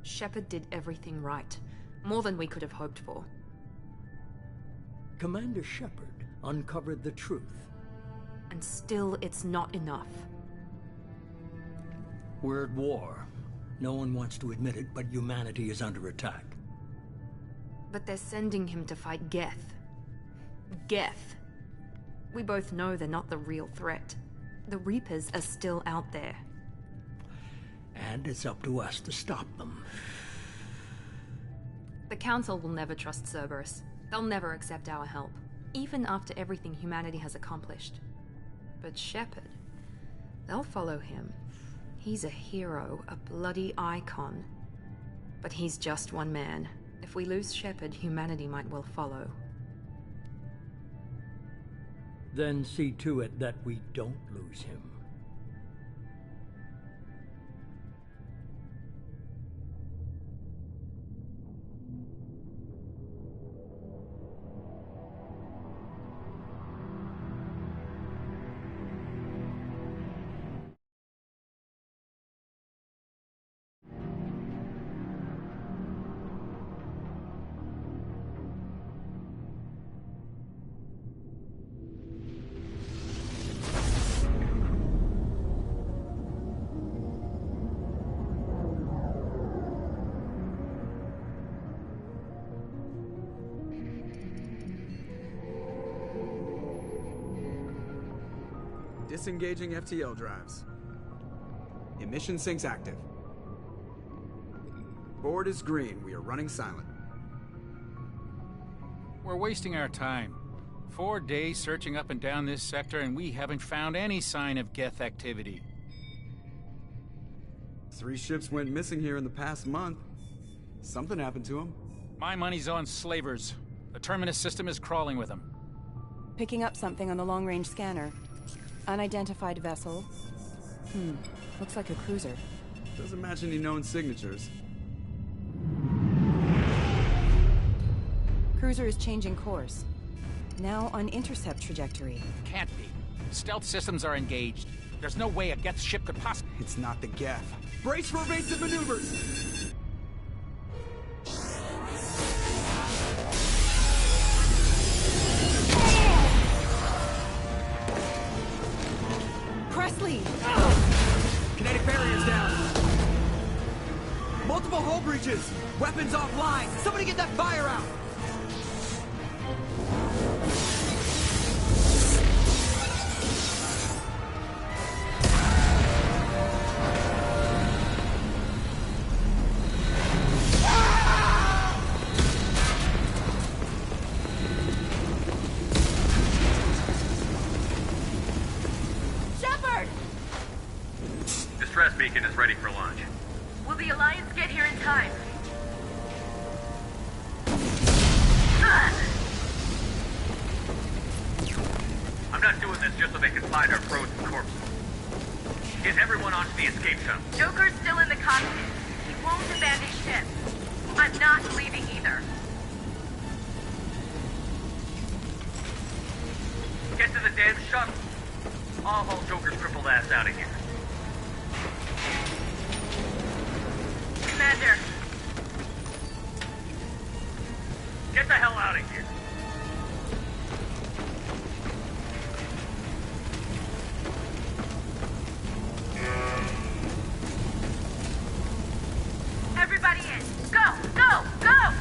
Shepard did everything right. More than we could have hoped for. Commander Shepard uncovered the truth. And still, it's not enough. We're at war. No one wants to admit it, but humanity is under attack. But they're sending him to fight Geth. Geth. We both know they're not the real threat. The Reapers are still out there. And it's up to us to stop them. The Council will never trust Cerberus. They'll never accept our help, even after everything humanity has accomplished. But Shepard, they'll follow him. He's a hero, a bloody icon. But he's just one man. If we lose Shepard, humanity might well follow. Then see to it that we don't lose him. Disengaging FTL drives. Emission sinks active. Board is green. We are running silent. We're wasting our time. 4 days searching up and down this sector, and we haven't found any sign of Geth activity. 3 ships went missing here in the past month. Something happened to them. My money's on slavers. The Terminus system is crawling with them. Picking up something on the long-range scanner. Unidentified vessel. Looks like a cruiser. Doesn't match any known signatures. Cruiser is changing course. Now on intercept trajectory. Can't be. Stealth systems are engaged. There's no way a Geth ship could possibly... It's not the Geth. Brace for evasive maneuvers! Presley! Kinetic barriers down! Multiple hull breaches! Weapons offline! Somebody get that fire out! Distress beacon is ready for launch. Will the Alliance get here in time? I'm not doing this just so they can find our frozen corpses. Get everyone onto the escape shuttle. Joker's still in the cockpit. He won't abandon ship. I'm not leaving either. Get to the damn shuttle. I'll haul Joker's crippled ass out of here. Commander. Get the hell out of here. Everybody in. Go! Go! Go!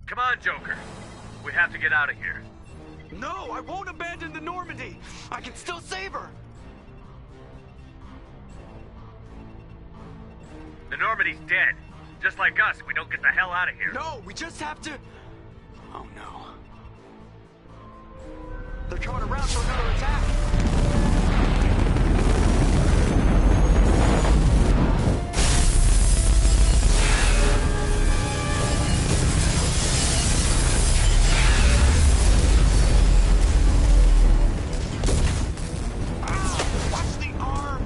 Come on, Joker. We have to get out of here. No, I won't abandon the Normandy. I can still save her. The Normandy's dead. Just like us, we don't get the hell out of here. No, we just have to... Oh no. They're coming around for another attack. Watch the arm!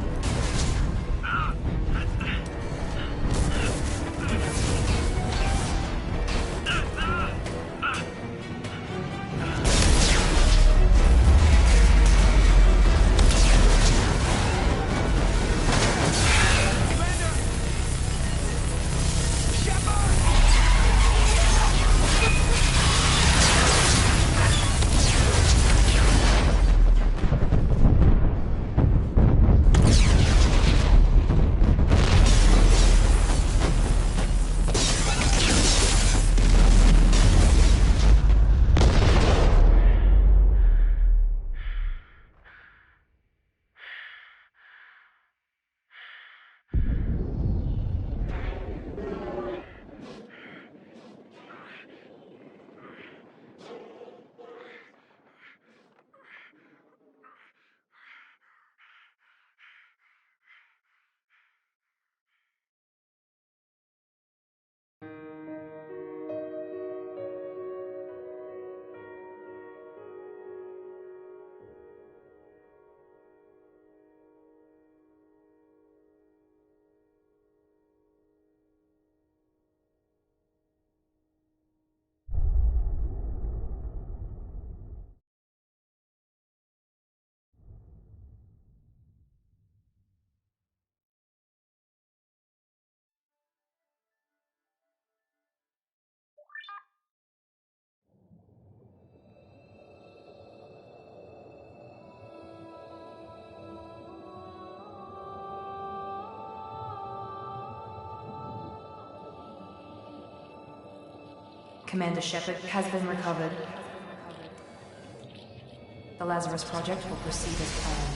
Commander Shepard has been recovered. The Lazarus Project will proceed as planned.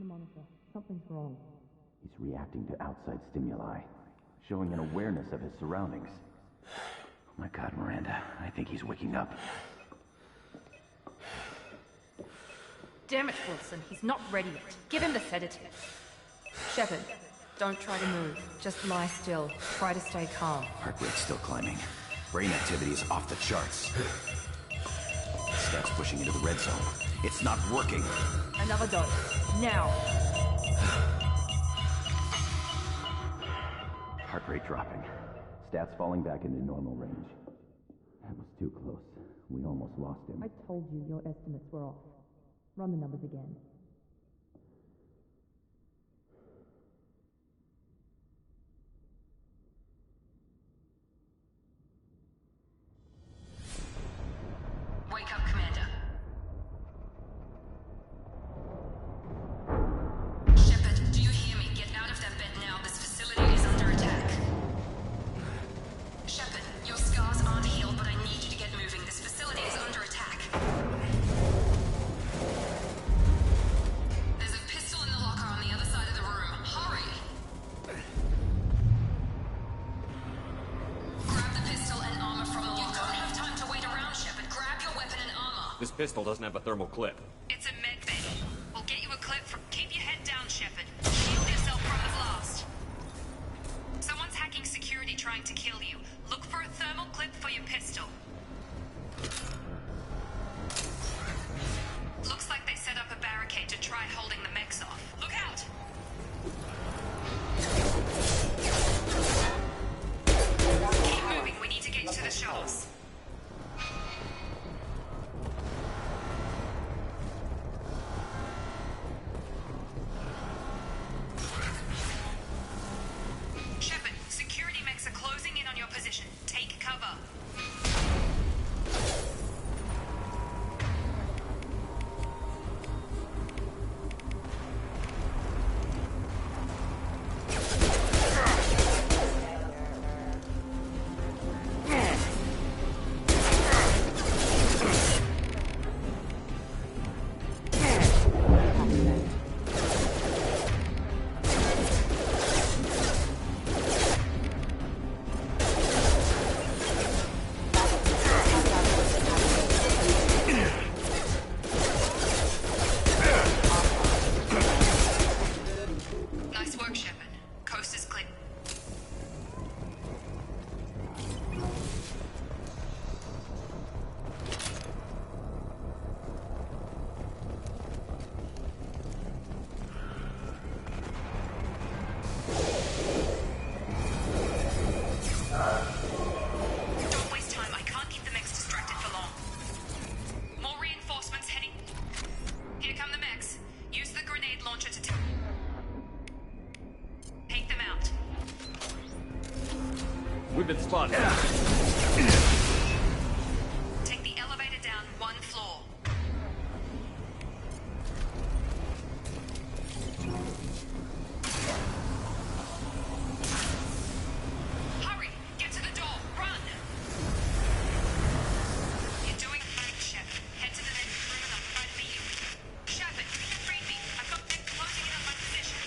the monitor. Something's wrong. He's reacting to outside stimuli, showing an awareness of his surroundings. Oh my God, Miranda, I think he's waking up. Damn it, Wilson, he's not ready yet. Give him the sedative. Shepard, don't try to move. Just lie still. Try to stay calm. Heart rate's still climbing. Brain activity is off the charts. Steps pushing into the red zone. It's not working. Another dose. Now. Heart rate dropping. Stats falling back into normal range. That was too close. We almost lost him. I told you your estimates were off. Run the numbers again. Wake up, Commander. Shepard, do you hear me? Get out of that bed now. This facility is under attack. Shepard, your scars aren't healed, but I need you to get moving. This facility is under attack. There's a pistol in the locker on the other side of the room. Hurry! Grab the pistol and armor from the locker. You don't have time to wait around, Shepard. Grab your weapon and armor. This pistol doesn't have a thermal clip. It's a med bay. We'll get you a clip from... Keep your head down, Shepard. Shield yourself from the blast. Someone's hacking security trying to kill you. Look for a thermal clip for your pistol. Looks like they set up a barricade to try holding the mechs off. Look out! Keep moving. We need to get to the shuttles. Shepard, security mechs are closing in on your position. Take cover. Nice work, Shepard. Coast is clear. Don't waste time. I can't keep the mechs distracted for long. More reinforcements heading. Here come the mechs. Use the grenade launcher to take them out. We've been spotted. Take the elevator down one floor. Hurry! Get to the door! Run! You're doing fine, Shepard. Head to the next room and I'll try to beat you. Shepard, read me. I've got them closing in on my position.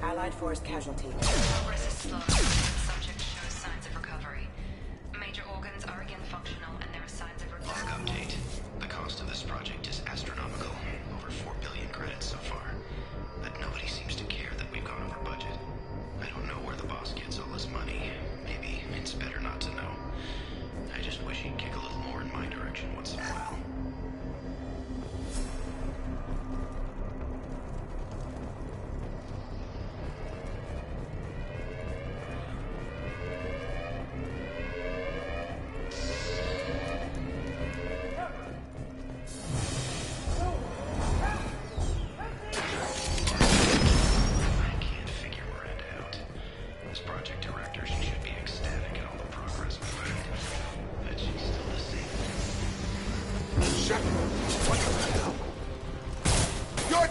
Allied force casualty. Progress is slow. Subject shows signs of recovery. Major organs are again functional, and there are signs of recovery. Log update. The cost of this project is astronomical. Over 4 billion credits so far. But nobody seems to care that we've gone over budget. I don't know where the boss gets all this money. Maybe it's better not to know. I just wish he'd kick a little more in my direction once in a while.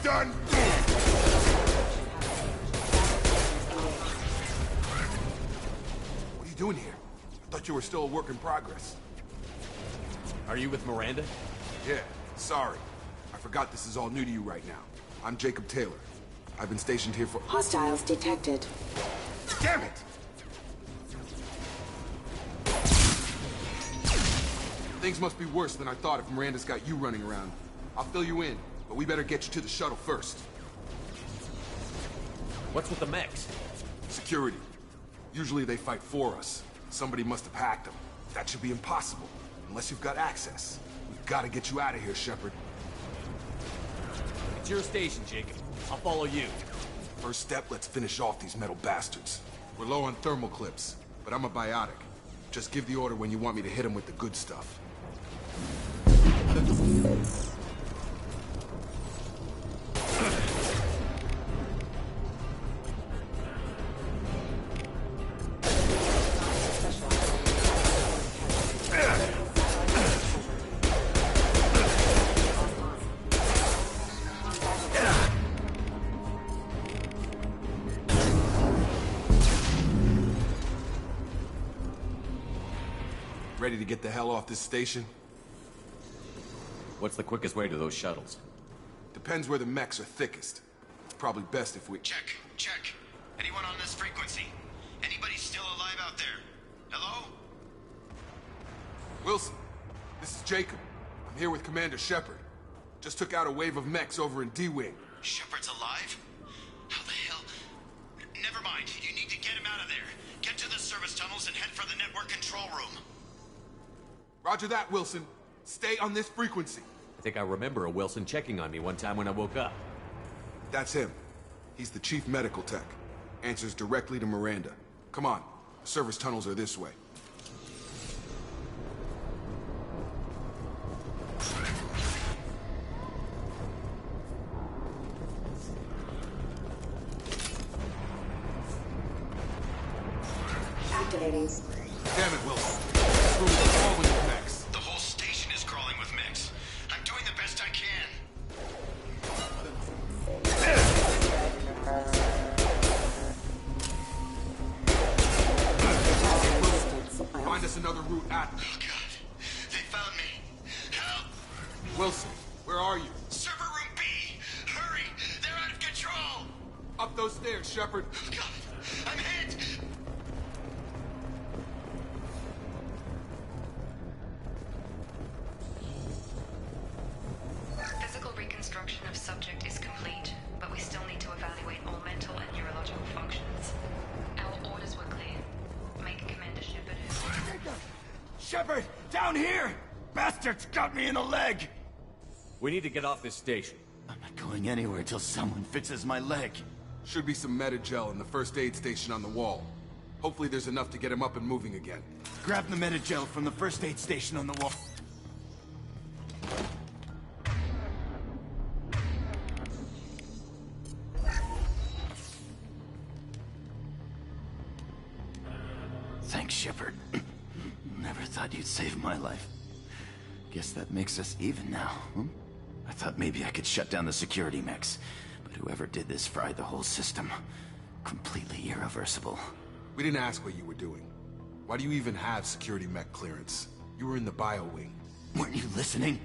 done! What are you doing here? Thought you were still a work in progress. Are you with Miranda? Yeah, sorry. I forgot this is all new to you right now. I'm Jacob Taylor. I've been stationed here for— Hostiles detected. Damn it! Things must be worse than I thought if Miranda's got you running around. I'll fill you in, but we better get you to the shuttle first. What's with the mechs? Security. Usually they fight for us. Somebody must have hacked them. That should be impossible, unless you've got access. We've got to get you out of here, Shepard. It's your station, Jacob. I'll follow you. First step, let's finish off these metal bastards. We're low on thermal clips, but I'm a biotic. Just give the order when you want me to hit them with the good stuff. Ready to get the hell off this station? What's the quickest way to those shuttles? Depends where the mechs are thickest. It's probably best if we— Check. Anyone on this frequency? Anybody still alive out there? Hello? Wilson, this is Jacob. I'm here with Commander Shepard. Just took out a wave of mechs over in D-Wing. Shepard's alive? How the hell? Never mind. You need to get him out of there. Get to the service tunnels and head for the network control room. Roger that, Wilson. Stay on this frequency. I think I remember a Wilson checking on me one time when I woke up. That's him. He's the chief medical tech. Answers directly to Miranda. Come on. The service tunnels are this way. Activating. Damn it, Wilson. This room is crawling with mechs. The whole station is crawling with mechs. I'm doing the best I can. Find us another route out. Oh, God. They found me. Help! Wilson, where are you? Server room B! Hurry! They're out of control! Up those stairs, Shepard. Oh, God! I'm hit! Physical reconstruction of subject is complete, but we still need to evaluate all mental and neurological functions. Our orders were clear. Make Commander Shepard. Shepard! Down here! Bastards got me in the leg! We need to get off this station. I'm not going anywhere till someone fixes my leg. Should be some Medi-gel in the first aid station on the wall. Hopefully there's enough to get him up and moving again. Grab the Medi-gel from the first aid station on the wall. Thanks, Shepard. Never thought you'd save my life. Guess that makes us even now, I thought maybe I could shut down the security mechs, but whoever did this fried the whole system. Completely irreversible. We didn't ask what you were doing. Why do you even have security mech clearance? You were in the bio wing. Weren't you listening?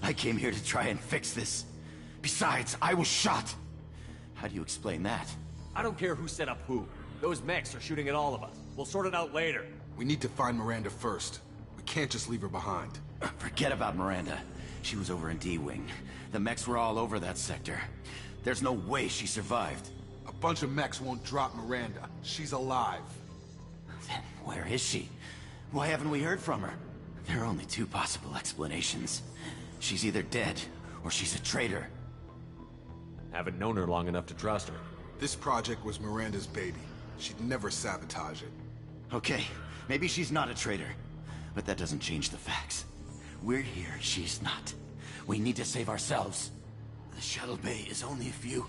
I came here to try and fix this. Besides, I was shot. How do you explain that? I don't care who set up who. Those mechs are shooting at all of us. We'll sort it out later. We need to find Miranda first. We can't just leave her behind. Forget about Miranda. She was over in D-Wing. The mechs were all over that sector. There's no way she survived. A bunch of mechs won't drop Miranda. She's alive. Then where is she? Why haven't we heard from her? There are only two possible explanations. She's either dead, or she's a traitor. Haven't known her long enough to trust her. This project was Miranda's baby. She'd never sabotage it. Okay, maybe she's not a traitor. But that doesn't change the facts. We're here, she's not. We need to save ourselves. The shuttle bay is only a few...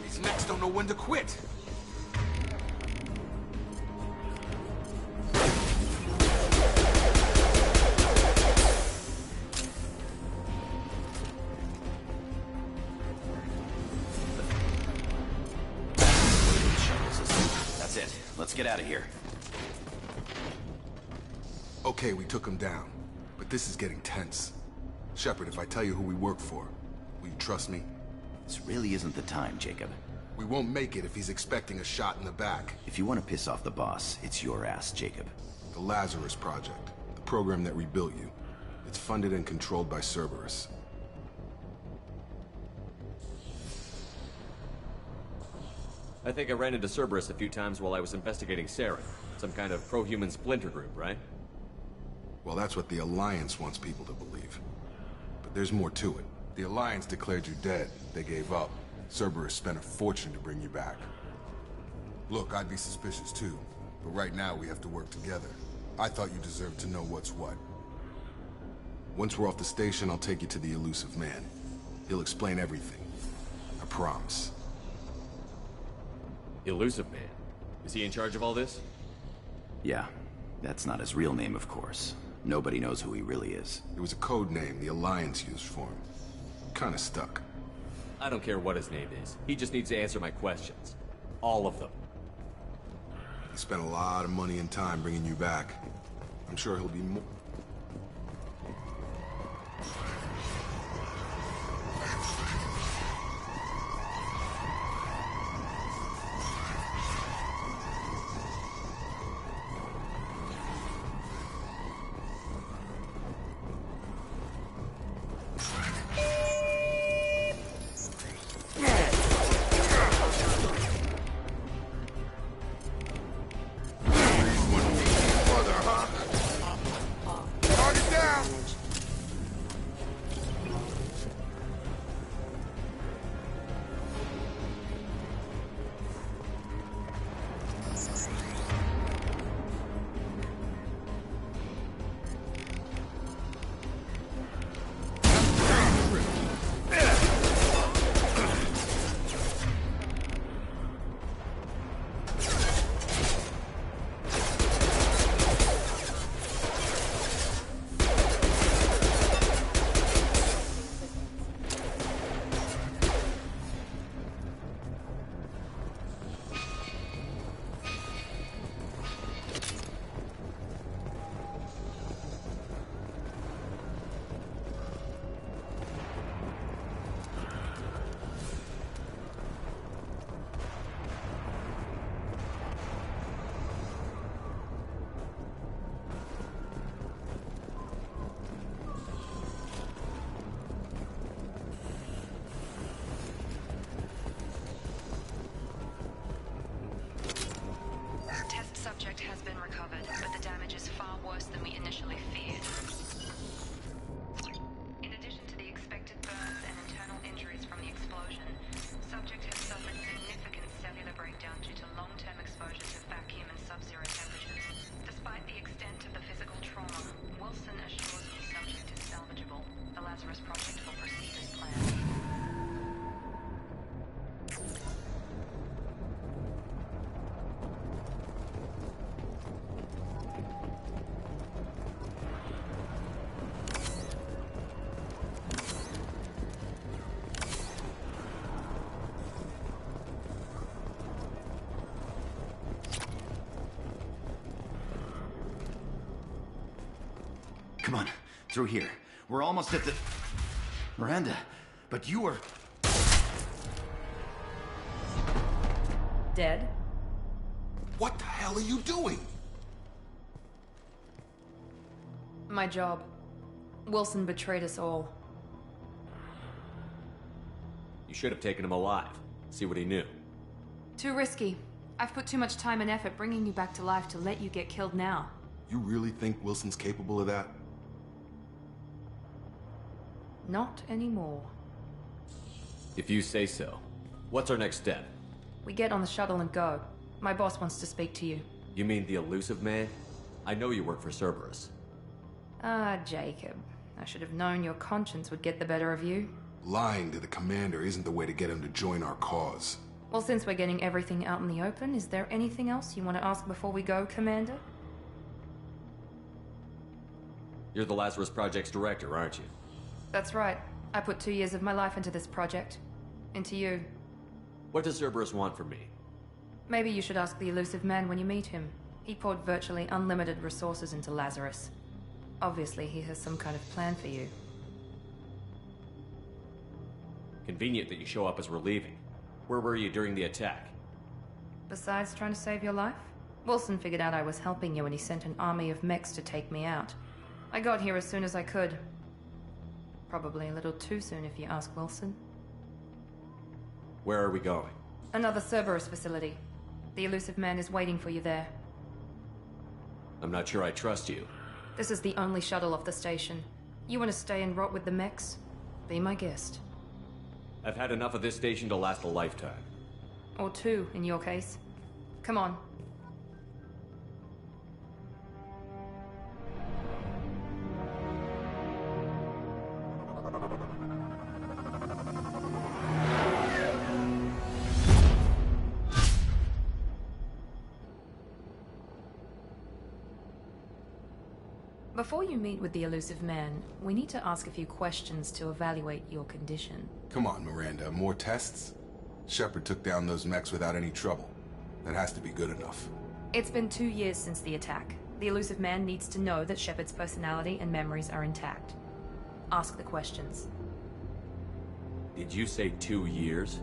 These mechs don't know when to quit. it. Let's get out of here. Okay, we took him down. But this is getting tense. Shepard, if I tell you who we work for, will you trust me? This really isn't the time, Jacob. We won't make it if he's expecting a shot in the back. If you want to piss off the boss, it's your ass, Jacob. The Lazarus Project. The program that rebuilt you. It's funded and controlled by Cerberus. I think I ran into Cerberus a few times while I was investigating Saren. Some kind of pro-human splinter group, right? Well, that's what the Alliance wants people to believe. But there's more to it. The Alliance declared you dead. They gave up. Cerberus spent a fortune to bring you back. Look, I'd be suspicious too. But right now, we have to work together. I thought you deserved to know what's what. Once we're off the station, I'll take you to the Elusive Man. He'll explain everything. I promise. Elusive Man? Is he in charge of all this? Yeah. That's not his real name, of course. Nobody knows who he really is. It was a code name the Alliance used for him. Kinda stuck. I don't care what his name is. He just needs to answer my questions. All of them. He spent a lot of money and time bringing you back. I'm sure he'll be more... Subject has been recovered, but the damage is far worse than we initially feared. In addition to the expected burns and internal injuries from the explosion, subject has suffered significant cellular breakdown due to long-term exposure to vacuum and sub-zero temperatures. Despite the extent of the physical trauma, Wilson assures me subject is salvageable. The Lazarus Project will proceed as planned. Come on, through here. We're almost at the... Miranda, but you were... Dead? What the hell are you doing? My job. Wilson betrayed us all. You should have taken him alive. See what he knew. Too risky. I've put too much time and effort bringing you back to life to let you get killed now. You really think Wilson's capable of that? Not anymore. If you say so. What's our next step? We get on the shuttle and go. My boss wants to speak to you. You mean the Elusive Man? I know you work for Cerberus. Ah, Jacob. I should have known your conscience would get the better of you. Lying to the commander isn't the way to get him to join our cause. Well, since we're getting everything out in the open, is there anything else you want to ask before we go, Commander? You're the Lazarus Project's director, aren't you? That's right. I put 2 years of my life into this project. Into you. What does Cerberus want from me? Maybe you should ask the elusive man when you meet him. He poured virtually unlimited resources into Lazarus. Obviously, he has some kind of plan for you. Convenient that you show up as we're leaving. Where were you during the attack? Besides trying to save your life, Wilson figured out I was helping you and he sent an army of mechs to take me out. I got here as soon as I could. Probably a little too soon if you ask Wilson. Where are we going? Another Cerberus facility. The elusive man is waiting for you there. I'm not sure I trust you. This is the only shuttle off the station. You want to stay and rot with the mechs? Be my guest. I've had enough of this station to last a lifetime. Or two, in your case. Come on. Before you meet with the elusive man, we need to ask a few questions to evaluate your condition. Come on, Miranda, more tests? Shepard took down those mechs without any trouble. That has to be good enough. It's been 2 years since the attack. The elusive man needs to know that Shepard's personality and memories are intact. Ask the questions. Did you say 2 years?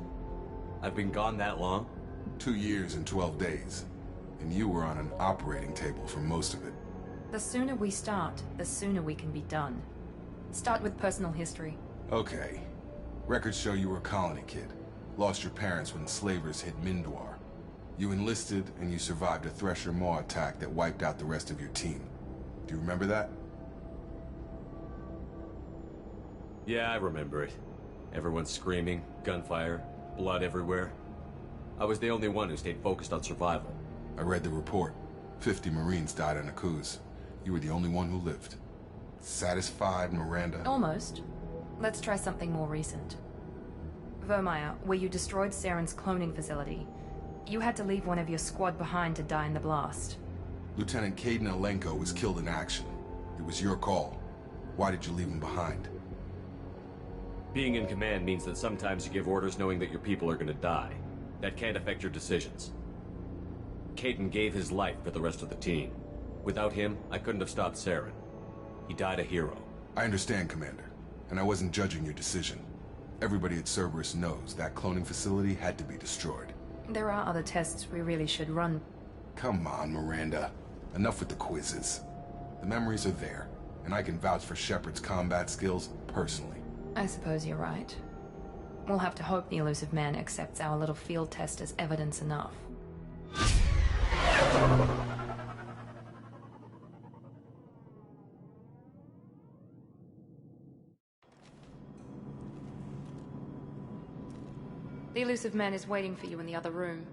I've been gone that long? 2 years and 12 days. And you were on an operating table for most of it. The sooner we start, the sooner we can be done. Start with personal history. Okay. Records show you were a colony kid. Lost your parents when slavers hit Mindwar. You enlisted, and you survived a Thresher Maw attack that wiped out the rest of your team. Do you remember that? Yeah, I remember it. Everyone screaming, gunfire, blood everywhere. I was the only one who stayed focused on survival. I read the report. 50 Marines died in Akuz. You were the only one who lived. Satisfied, Miranda? Almost. Let's try something more recent. Vermeer, where you destroyed Saren's cloning facility. You had to leave one of your squad behind to die in the blast. Lieutenant Kaidan Alenko was killed in action. It was your call. Why did you leave him behind? Being in command means that sometimes you give orders knowing that your people are gonna die. That can't affect your decisions. Kaidan gave his life for the rest of the team. Without him, I couldn't have stopped Saren. He died a hero. I understand, Commander. And I wasn't judging your decision. Everybody at Cerberus knows that cloning facility had to be destroyed. There are other tests we really should run. Come on, Miranda. Enough with the quizzes. The memories are there, and I can vouch for Shepard's combat skills personally. I suppose you're right. We'll have to hope the elusive man accepts our little field test as evidence enough. The elusive man is waiting for you in the other room.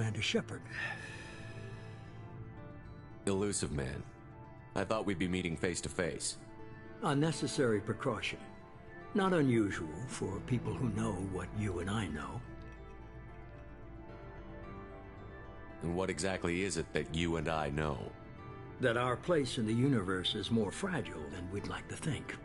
Commander Shepard. Elusive Man. I thought we'd be meeting face to face. A necessary precaution. Not unusual for people who know what you and I know. And what exactly is it that you and I know? That our place in the universe is more fragile than we'd like to think.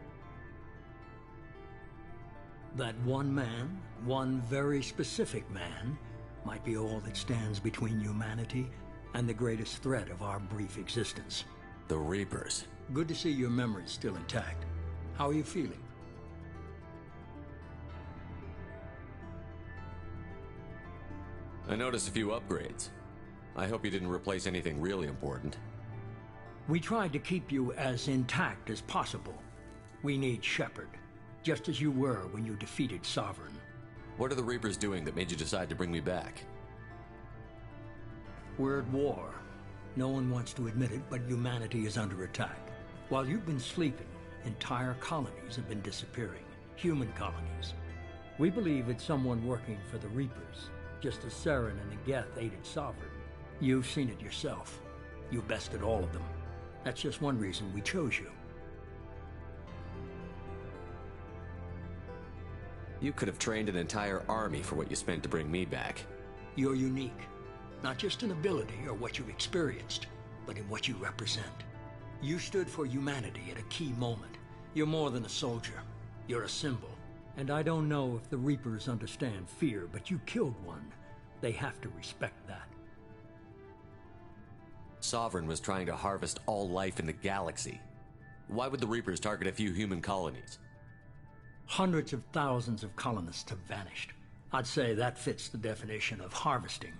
That one man, one very specific man, might be all that stands between humanity and the greatest threat of our brief existence. The Reapers. Good to see your memory's still intact. How are you feeling? I noticed a few upgrades. I hope you didn't replace anything really important. We tried to keep you as intact as possible. We need Shepard, just as you were when you defeated Sovereign. What are the Reapers doing that made you decide to bring me back? We're at war. No one wants to admit it, but humanity is under attack. While you've been sleeping, entire colonies have been disappearing. Human colonies. We believe it's someone working for the Reapers, just as Saren and the Geth aided Sovereign. You've seen it yourself. You bested all of them. That's just one reason we chose you. You could have trained an entire army for what you spent to bring me back. You're unique. Not just in ability or what you've experienced, but in what you represent. You stood for humanity at a key moment. You're more than a soldier. You're a symbol. And I don't know if the Reapers understand fear, but you killed one. They have to respect that. Sovereign was trying to harvest all life in the galaxy. Why would the Reapers target a few human colonies? Hundreds of thousands of colonists have vanished. I'd say that fits the definition of harvesting.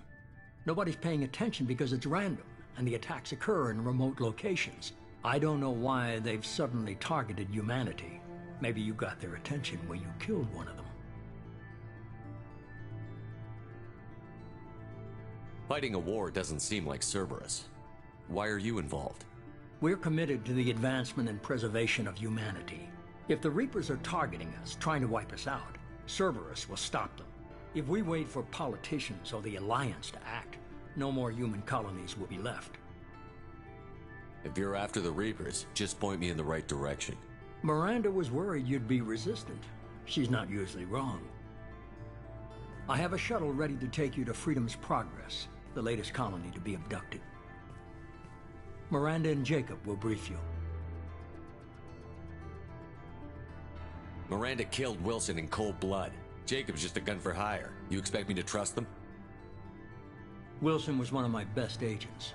Nobody's paying attention because it's random, and the attacks occur in remote locations. I don't know why they've suddenly targeted humanity. Maybe you got their attention when you killed one of them. Fighting a war doesn't seem like Cerberus. Why are you involved? We're committed to the advancement and preservation of humanity. If the Reapers are targeting us, trying to wipe us out, Cerberus will stop them. If we wait for politicians or the Alliance to act, no more human colonies will be left. If you're after the Reapers, just point me in the right direction. Miranda was worried you'd be resistant. She's not usually wrong. I have a shuttle ready to take you to Freedom's Progress, the latest colony to be abducted. Miranda and Jacob will brief you. Miranda killed Wilson in cold blood. Jacob's just a gun for hire. You expect me to trust them? Wilson was one of my best agents,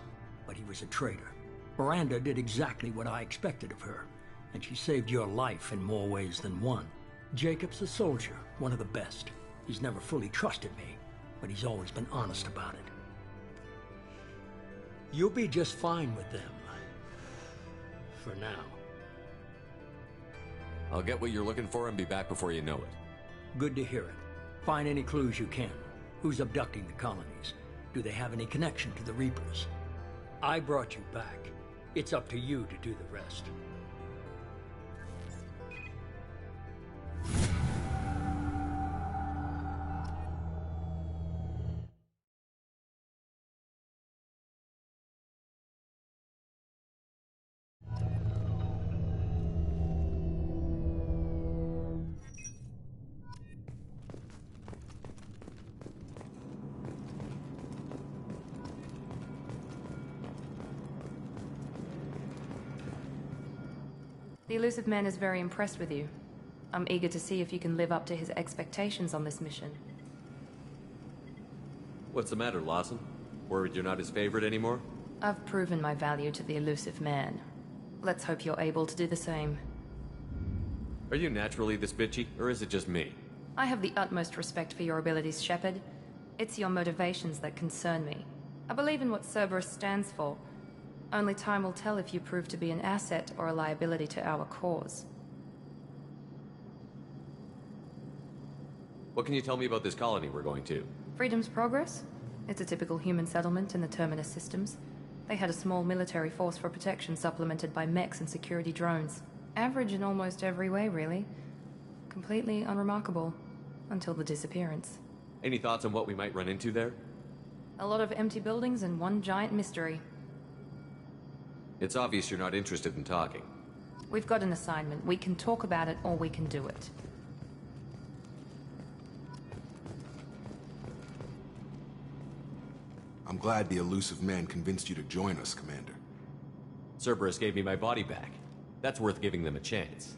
but he was a traitor. Miranda did exactly what I expected of her, and she saved your life in more ways than one. Jacob's a soldier, one of the best. He's never fully trusted me, but he's always been honest about it. You'll be just fine with them. For now. I'll get what you're looking for and be back before you know it. Good to hear it. Find any clues you can. Who's abducting the colonies? Do they have any connection to the Reapers? I brought you back. It's up to you to do the rest. The Elusive Man is very impressed with you. I'm eager to see if you can live up to his expectations on this mission. What's the matter, Lawson? Worried you're not his favorite anymore? I've proven my value to the Elusive Man. Let's hope you're able to do the same. Are you naturally this bitchy, or is it just me? I have the utmost respect for your abilities, Shepard. It's your motivations that concern me. I believe in what Cerberus stands for. Only time will tell if you prove to be an asset or a liability to our cause. What can you tell me about this colony we're going to? Freedom's Progress? It's a typical human settlement in the Terminus systems. They had a small military force for protection supplemented by mechs and security drones. Average in almost every way, really. Completely unremarkable. Until the disappearance. Any thoughts on what we might run into there? A lot of empty buildings and one giant mystery. It's obvious you're not interested in talking. We've got an assignment. We can talk about it or we can do it. I'm glad the elusive man convinced you to join us, Commander. Cerberus gave me my body back. That's worth giving them a chance.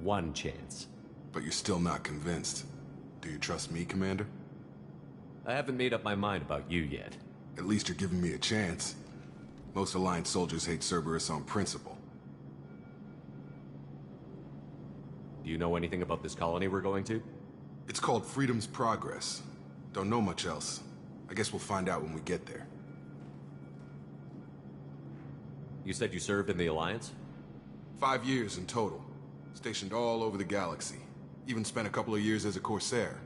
One chance. But you're still not convinced. Do you trust me, Commander? I haven't made up my mind about you yet. At least you're giving me a chance. Most Alliance soldiers hate Cerberus on principle. Do you know anything about this colony we're going to? It's called Freedom's Progress. Don't know much else. I guess we'll find out when we get there. You said you served in the Alliance? 5 years in total. Stationed all over the galaxy. Even spent a couple of years as a Corsair.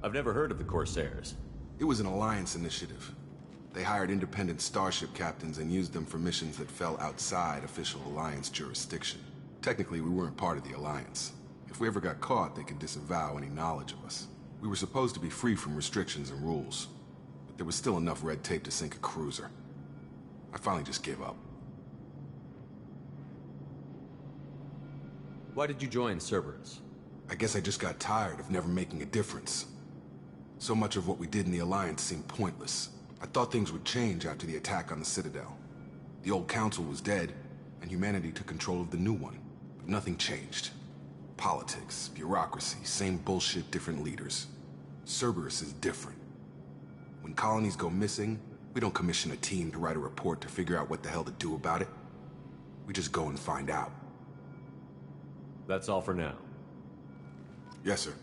I've never heard of the Corsairs. It was an Alliance initiative. They hired independent starship captains and used them for missions that fell outside official Alliance jurisdiction. Technically, we weren't part of the Alliance. If we ever got caught, they could disavow any knowledge of us. We were supposed to be free from restrictions and rules. But there was still enough red tape to sink a cruiser. I finally just gave up. Why did you join Cerberus? I guess I just got tired of never making a difference. So much of what we did in the Alliance seemed pointless. I thought things would change after the attack on the Citadel. The old council was dead, and humanity took control of the new one. But nothing changed. Politics, bureaucracy, same bullshit, different leaders. Cerberus is different. When colonies go missing, we don't commission a team to write a report to figure out what the hell to do about it. We just go and find out. That's all for now. Yes, sir.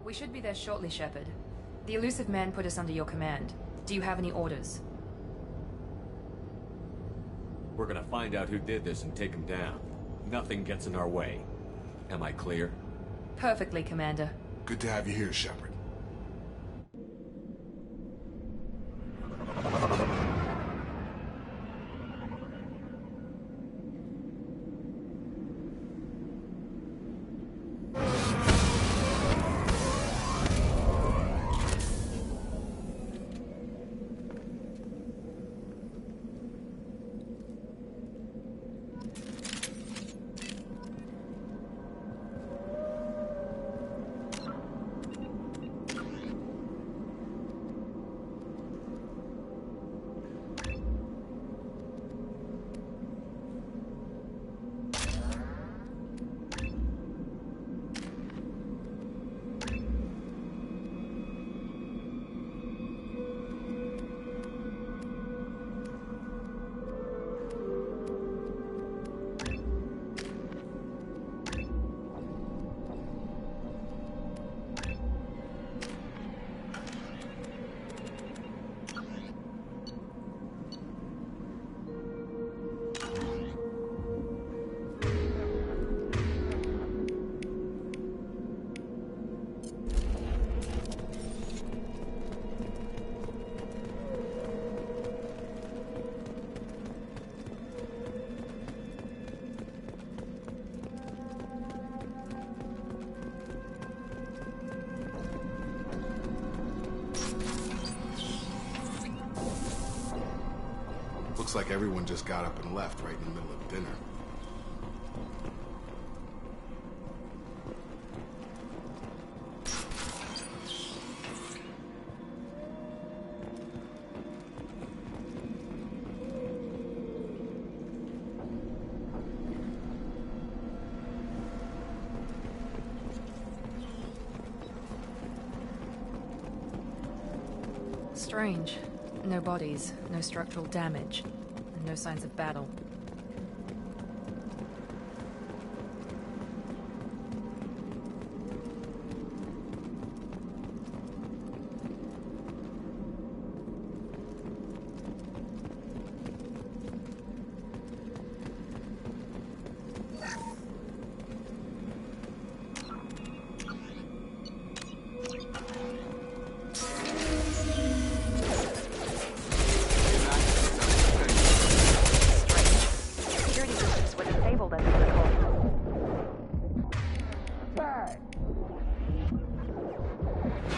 We should be there shortly, Shepard. The elusive man put us under your command. Do you have any orders? We're gonna find out who did this and take him down. Nothing gets in our way. Am I clear? Perfectly, Commander. Good to have you here, Shepard. Looks like everyone just got up and left right in the middle of dinner. Strange. No bodies, no structural damage, and no signs of battle.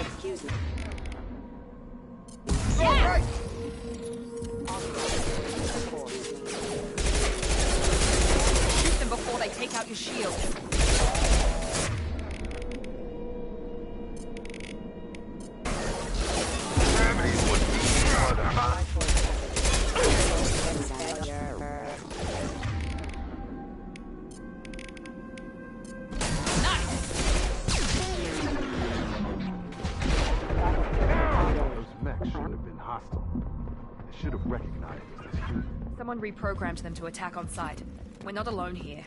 Excuse me. Shoot them before they take out your shield. Should have recognized us as human. Someone reprogrammed them to attack on sight. We're not alone here.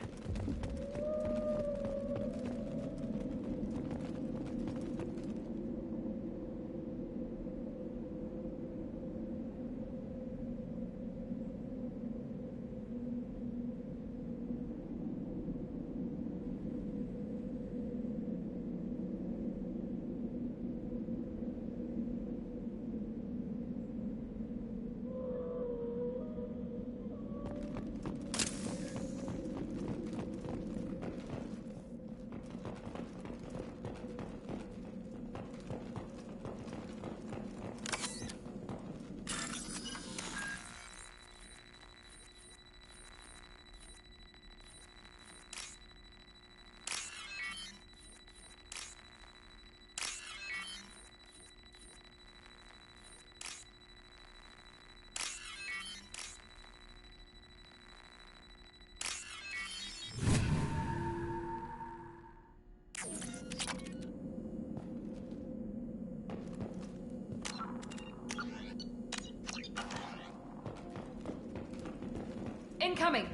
Incoming!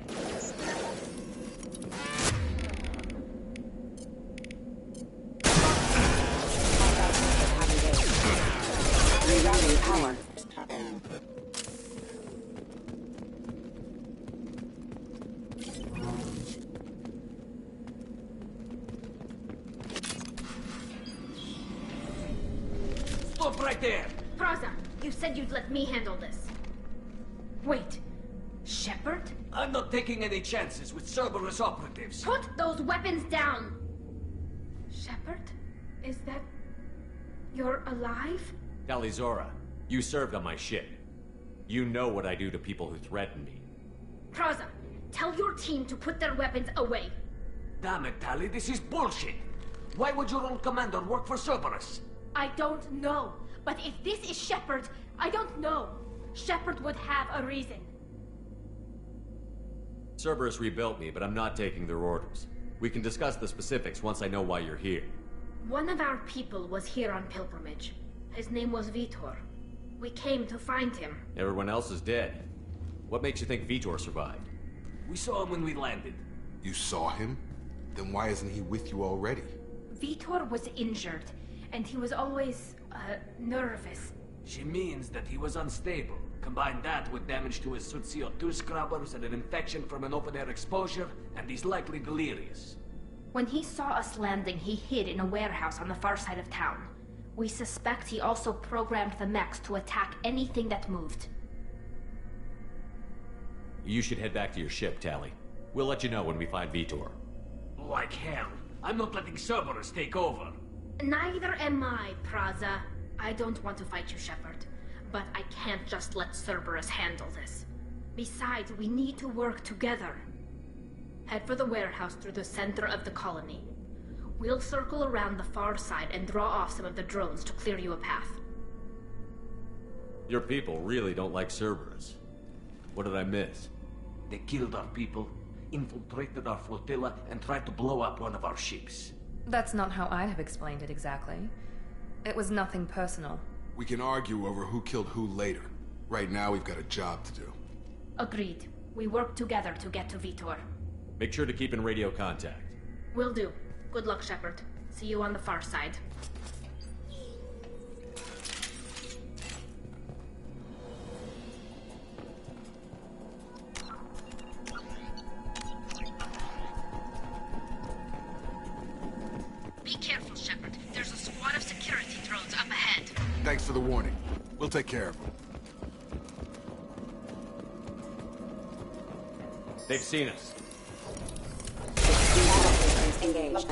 Rerouting power. Stop right there! Praza, you said you'd let me handle this. Wait. Shepard? I'm not taking any chances with Cerberus operatives. Put those weapons down! Shepard? Is that... you're alive? Talizora, you served on my ship. You know what I do to people who threaten me. Praza, tell your team to put their weapons away. Damn it, Tali, this is bullshit! Why would your own commander work for Cerberus? I don't know. But if this is Shepard, I don't know. Shepard would have a reason. Cerberus rebuilt me, but I'm not taking their orders. We can discuss the specifics once I know why you're here. One of our people was here on pilgrimage. His name was Vitor. We came to find him. Everyone else is dead. What makes you think Vitor survived? We saw him when we landed. You saw him? Then why isn't he with you already? Vitor was injured, and he was always, nervous. She means that he was unstable. Combine that with damage to his suit CO2 scrubbers and an infection from an open-air exposure, and he's likely delirious. When he saw us landing, he hid in a warehouse on the far side of town. We suspect he also programmed the mechs to attack anything that moved. You should head back to your ship, Tali. We'll let you know when we find Vitor. Like hell. I'm not letting Cerberus take over. Neither am I, Praza. I don't want to fight you, Shepard. But I can't just let Cerberus handle this. Besides, we need to work together. Head for the warehouse through the center of the colony. We'll circle around the far side and draw off some of the drones to clear you a path. Your people really don't like Cerberus. What did I miss? They killed our people, infiltrated our flotilla, and tried to blow up one of our ships. That's not how I'd have explained it exactly. It was nothing personal. We can argue over who killed who later. Right now, we've got a job to do. Agreed. We work together to get to Vitor. Make sure to keep in radio contact. Will do. Good luck, Shepard. See you on the far side. Be careful, Shepard. There's a squad of security drones up ahead. Thanks for the warning. We'll take care of them. They've seen us. Engaged.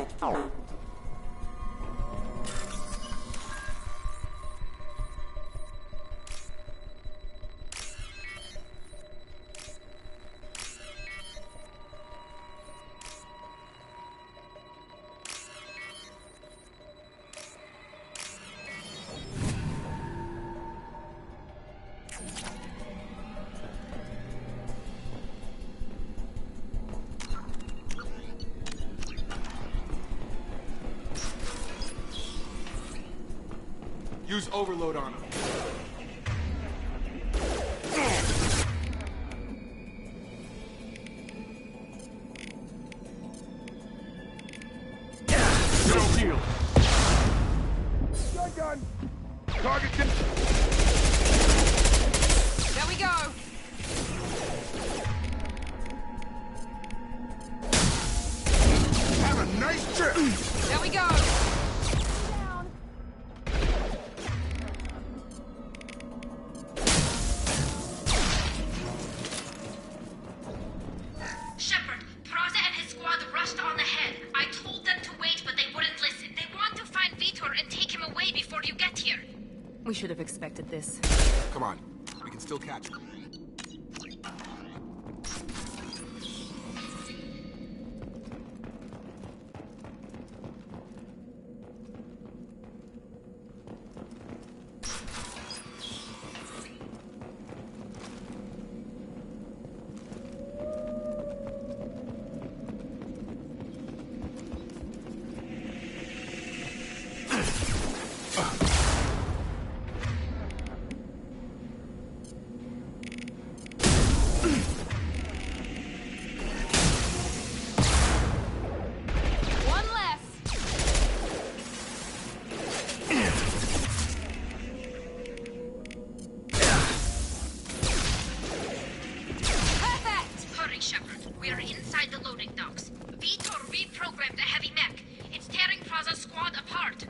Use overload on him. No deal. Shotgun. Target can. There we go. Have a nice trip. There we go. Shepard, Praza and his squad rushed on ahead. I told them to wait, but they wouldn't listen. They want to find Vitor and take him away before you get here. We should have expected this. Come on. We can still catch him. One less. Perfect! Hurry, Shepard. We are inside the loading docks. Vitor reprogrammed the heavy mech. It's tearing Praza's squad apart.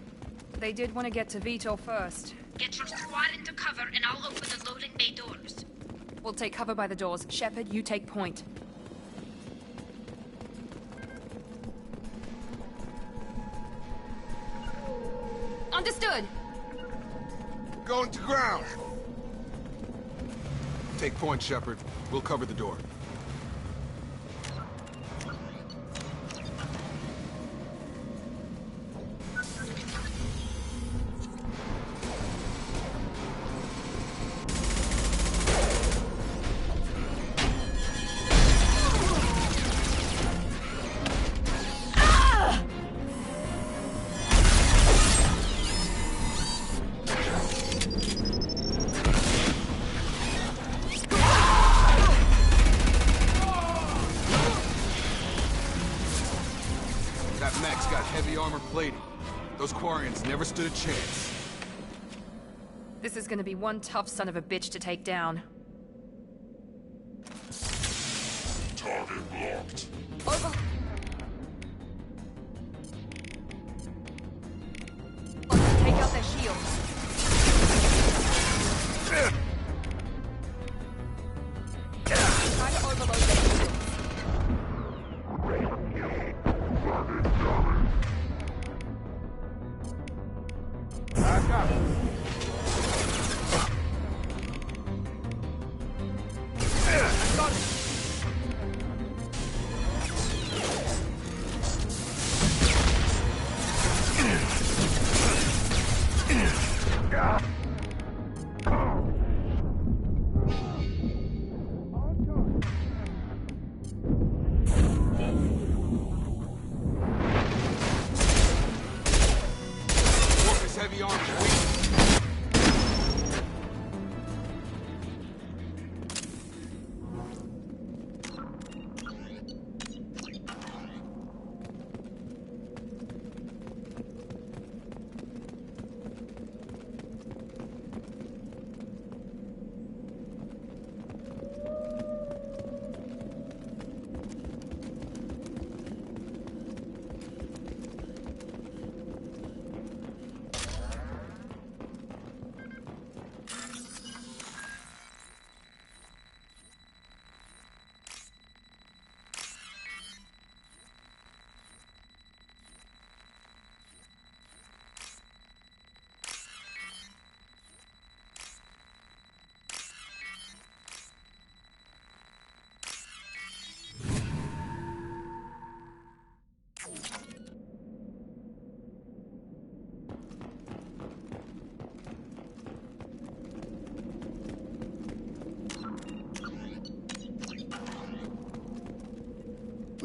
They did want to get to Vitor first. Get your squad into cover and I'll open the loading bay doors. We'll take cover by the doors. Shepard, you take point. Understood. Going to ground. Take point, Shepard. We'll cover the door. That mech's got heavy armor plating. Those Quarians never stood a chance. This is gonna be one tough son of a bitch to take down. Target blocked. Over. Take out their shields. Try to overload their shields. Back up. Got it.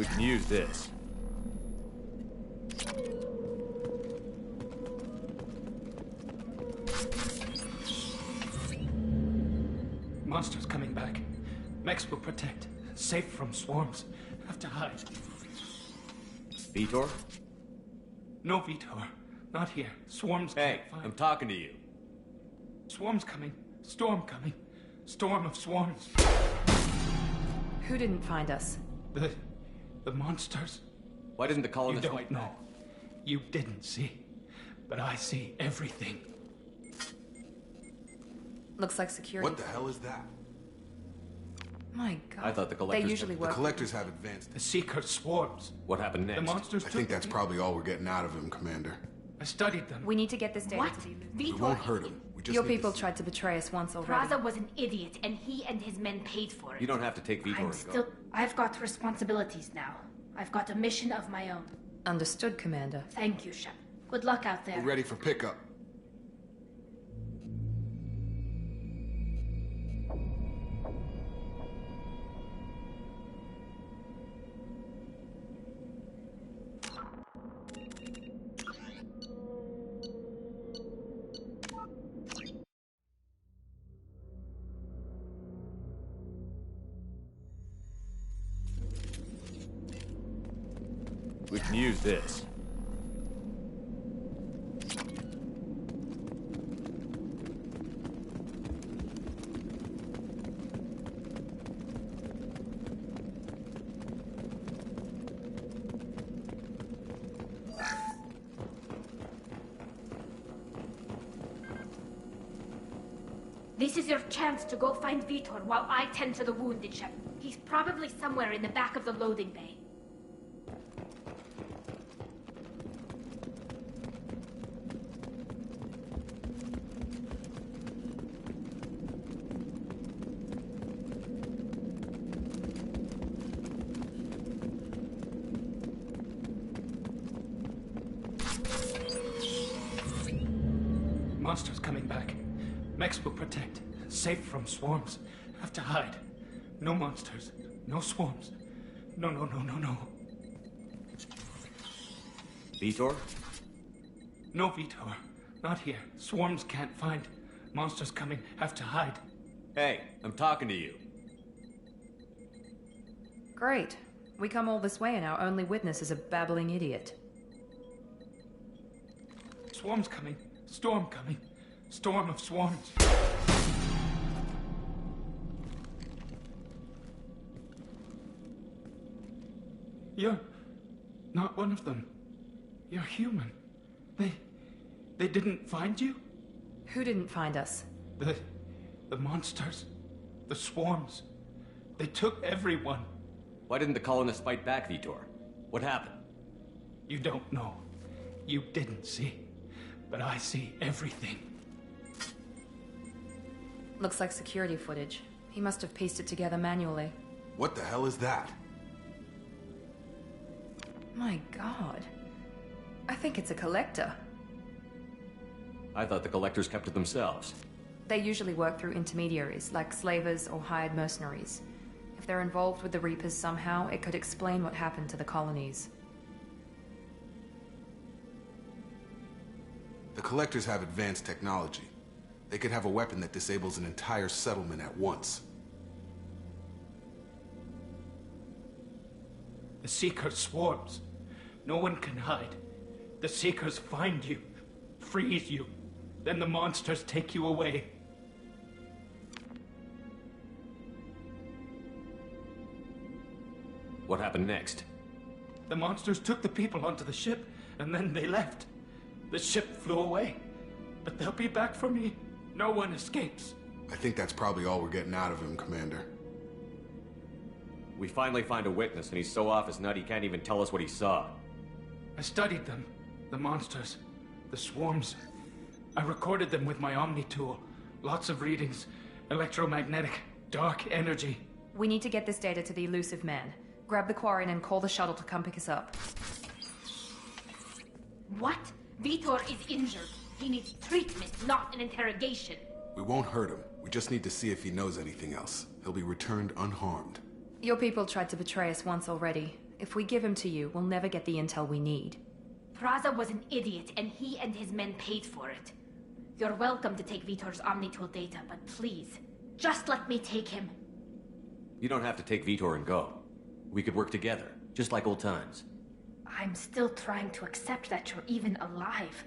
We can use this. Monsters coming back. Mechs will protect. Safe from swarms. Have to hide. Vitor? No, Vitor. Not here. Swarms Hey, can't find. I'm talking to you. Swarms coming. Storm coming. Storm of swarms. Who didn't find us? The monsters. Why didn't the colonists You don't know. You didn't see. But I see everything. Looks like security. What the hell is that? My God. I thought the collectors... They usually work. The collectors have advanced. The Seeker swarms. What happened next? The monsters I think that's probably all we're getting out of him, Commander. I studied them. We need to get this data What? to the... We won't hurt him. We just Your need to people see- tried to betray us once already. Praza was an idiot, and he and his men paid for it. You don't have to take Vitor I'm and still... go. I've got responsibilities now. I've got a mission of my own. Understood, Commander. Thank you, Shep. Good luck out there. We're ready for pickup. We can use this. This is your chance to go find Vitor while I tend to the wounded, Shep. He's probably somewhere in the back of the loading bay. Monsters coming back. Mechs will protect. Safe from swarms. Have to hide. No monsters. No swarms. No. Vitor? No, Vitor. Not here. Swarms can't find. Monsters coming. Have to hide. Hey, I'm talking to you. Great. We come all this way and our only witness is a babbling idiot. Swarms coming. Storm coming. Storm of swarms. You're not one of them. You're human. They didn't find you? Who didn't find us? The monsters. The swarms. They took everyone. Why didn't the colonists fight back, Vitor? What happened? You don't know. You didn't see. But I see everything. Looks like security footage. He must have pieced it together manually. What the hell is that? My God. I think it's a collector. I thought the collectors kept to themselves. They usually work through intermediaries, like slavers or hired mercenaries. If they're involved with the Reapers somehow, it could explain what happened to the colonies. The collectors have advanced technology. They could have a weapon that disables an entire settlement at once. The Seeker swarms. No one can hide. The Seekers find you, freeze you, then the monsters take you away. What happened next? The monsters took the people onto the ship, and then they left. The ship flew away. But they'll be back for me. No one escapes. I think that's probably all we're getting out of him, Commander. We finally find a witness, and he's so off his nut he can't even tell us what he saw. I studied them. The monsters. The swarms. I recorded them with my Omni tool. Lots of readings. Electromagnetic. Dark energy. We need to get this data to the elusive man. Grab the Quarren and call the shuttle to come pick us up. What? Vitor is injured. He needs treatment, not an interrogation. We won't hurt him. We just need to see if he knows anything else. He'll be returned unharmed. Your people tried to betray us once already. If we give him to you, we'll never get the intel we need. Praza was an idiot, and he and his men paid for it. You're welcome to take Vitor's Omnitool data, but please, just let me take him. You don't have to take Vitor and go. We could work together, just like old times. I'm still trying to accept that you're even alive,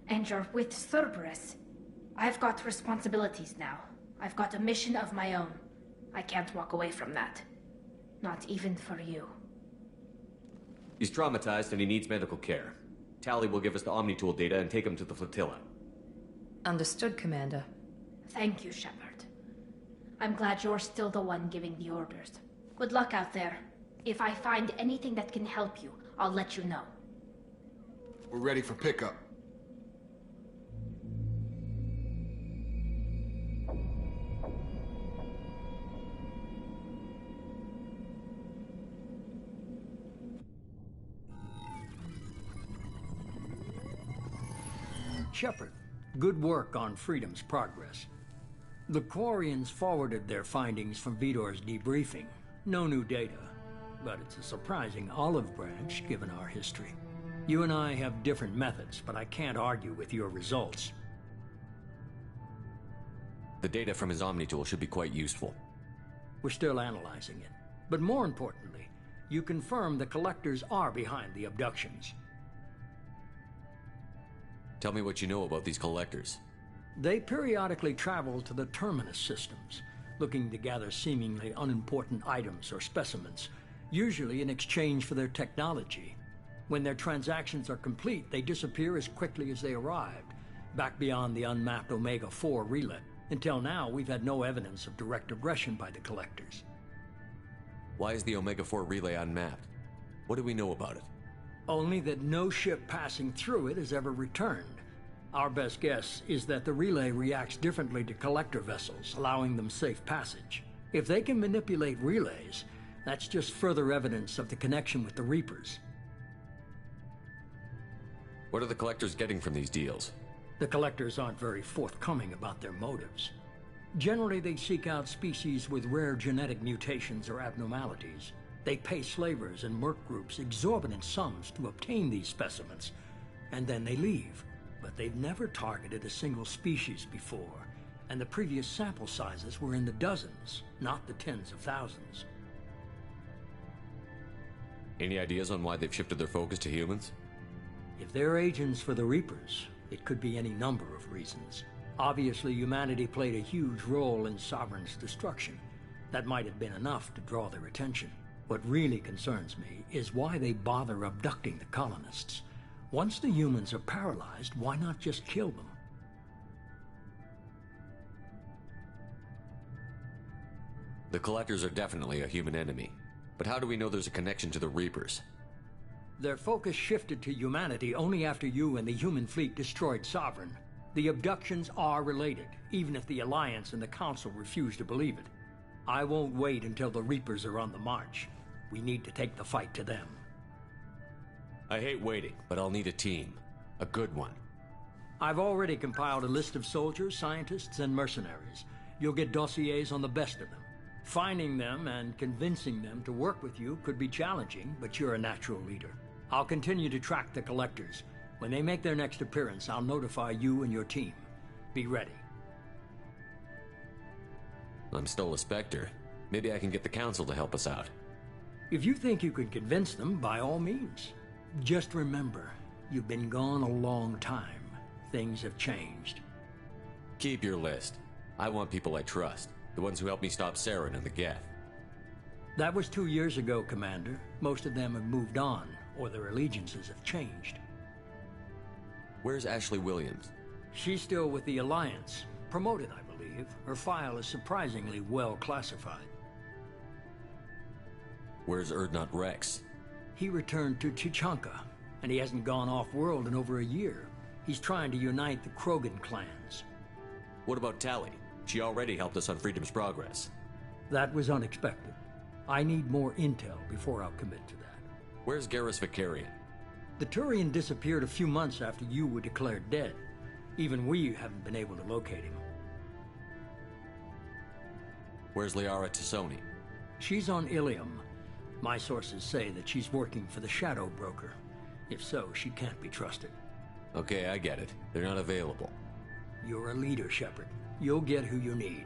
and you're with Cerberus. I've got responsibilities now. I've got a mission of my own. I can't walk away from that. Not even for you. He's traumatized and he needs medical care. Tali will give us the Omnitool data and take him to the flotilla. Understood, Commander. Thank you, Shepard. I'm glad you're still the one giving the orders. Good luck out there. If I find anything that can help you, I'll let you know. We're ready for pickup. Shepard, good work on Freedom's progress. The Quarians forwarded their findings from Vitor's debriefing. No new data, but it's a surprising olive branch given our history. You and I have different methods, but I can't argue with your results. The data from his Omnitool should be quite useful. We're still analyzing it. But more importantly, you confirm the Collectors are behind the abductions. Tell me what you know about these Collectors. They periodically travel to the Terminus systems, looking to gather seemingly unimportant items or specimens, usually in exchange for their technology. When their transactions are complete, they disappear as quickly as they arrived, back beyond the unmapped Omega-4 relay. Until now, we've had no evidence of direct aggression by the Collectors. Why is the Omega-4 relay unmapped? What do we know about it? Only that no ship passing through it has ever returned. Our best guess is that the relay reacts differently to Collector vessels, allowing them safe passage. If they can manipulate relays, that's just further evidence of the connection with the Reapers. What are the Collectors getting from these deals? The Collectors aren't very forthcoming about their motives. Generally, they seek out species with rare genetic mutations or abnormalities. They pay slavers and merc groups exorbitant sums to obtain these specimens, and then they leave. But they've never targeted a single species before, and the previous sample sizes were in the dozens, not the tens of thousands. Any ideas on why they've shifted their focus to humans? If they're agents for the Reapers, it could be any number of reasons. Obviously, humanity played a huge role in Sovereign's destruction. That might have been enough to draw their attention. What really concerns me is why they bother abducting the colonists. Once the humans are paralyzed, why not just kill them? The Collectors are definitely a human enemy. But how do we know there's a connection to the Reapers? Their focus shifted to humanity only after you and the human fleet destroyed Sovereign. The abductions are related, even if the Alliance and the Council refuse to believe it. I won't wait until the Reapers are on the march. We need to take the fight to them. I hate waiting, but I'll need a team. A good one. I've already compiled a list of soldiers, scientists, and mercenaries. You'll get dossiers on the best of them. Finding them and convincing them to work with you could be challenging, but you're a natural leader. I'll continue to track the Collectors. When they make their next appearance, I'll notify you and your team. Be ready. I'm still a Spectre. Maybe I can get the Council to help us out. If you think you can convince them, by all means. Just remember, you've been gone a long time. Things have changed. Keep your list. I want people I trust. The ones who helped me stop Saren and the Geth. That was 2 years ago, Commander. Most of them have moved on, or their allegiances have changed. Where's Ashley Williams? She's still with the Alliance. Promoted, I believe. Her file is surprisingly well classified. Where's Urdnot Rex? He returned to Chichanka, and he hasn't gone off-world in over a year. He's trying to unite the Krogan clans. What about Tali? She already helped us on Freedom's progress. That was unexpected. I need more intel before I'll commit to that. Where's Garrus Vakarian? The Turian disappeared a few months after you were declared dead. Even we haven't been able to locate him. Where's Liara Tassoni? She's on Ilium. My sources say that she's working for the Shadow Broker. If so, she can't be trusted. Okay, I get it. They're not available. You're a leader, Shepard. You'll get who you need.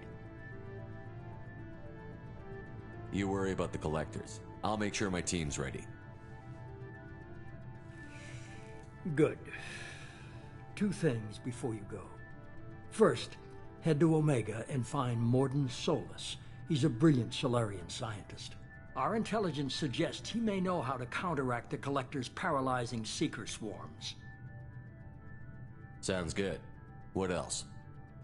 You worry about the collectors. I'll make sure my team's ready. Good. 2 things before you go. First, head to Omega and find Mordin Solus. He's a brilliant Solarian scientist. Our intelligence suggests he may know how to counteract the Collector's paralyzing Seeker swarms. Sounds good. What else?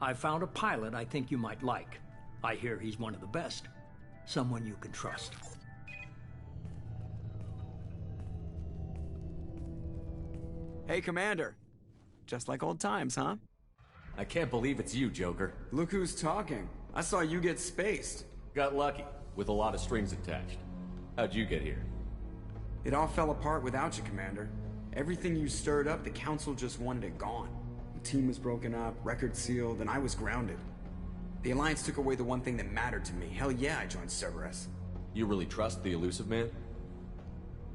I found a pilot I think you might like. I hear he's one of the best. Someone you can trust. Hey, Commander. Just like old times, huh? I can't believe it's you, Joker. Look who's talking. I saw you get spaced. Got lucky, with a lot of strings attached. How'd you get here? It all fell apart without you, Commander. Everything you stirred up, the Council just wanted it gone. The team was broken up, record sealed, and I was grounded. The Alliance took away the one thing that mattered to me. Hell yeah, I joined Cerberus. You really trust the Illusive Man?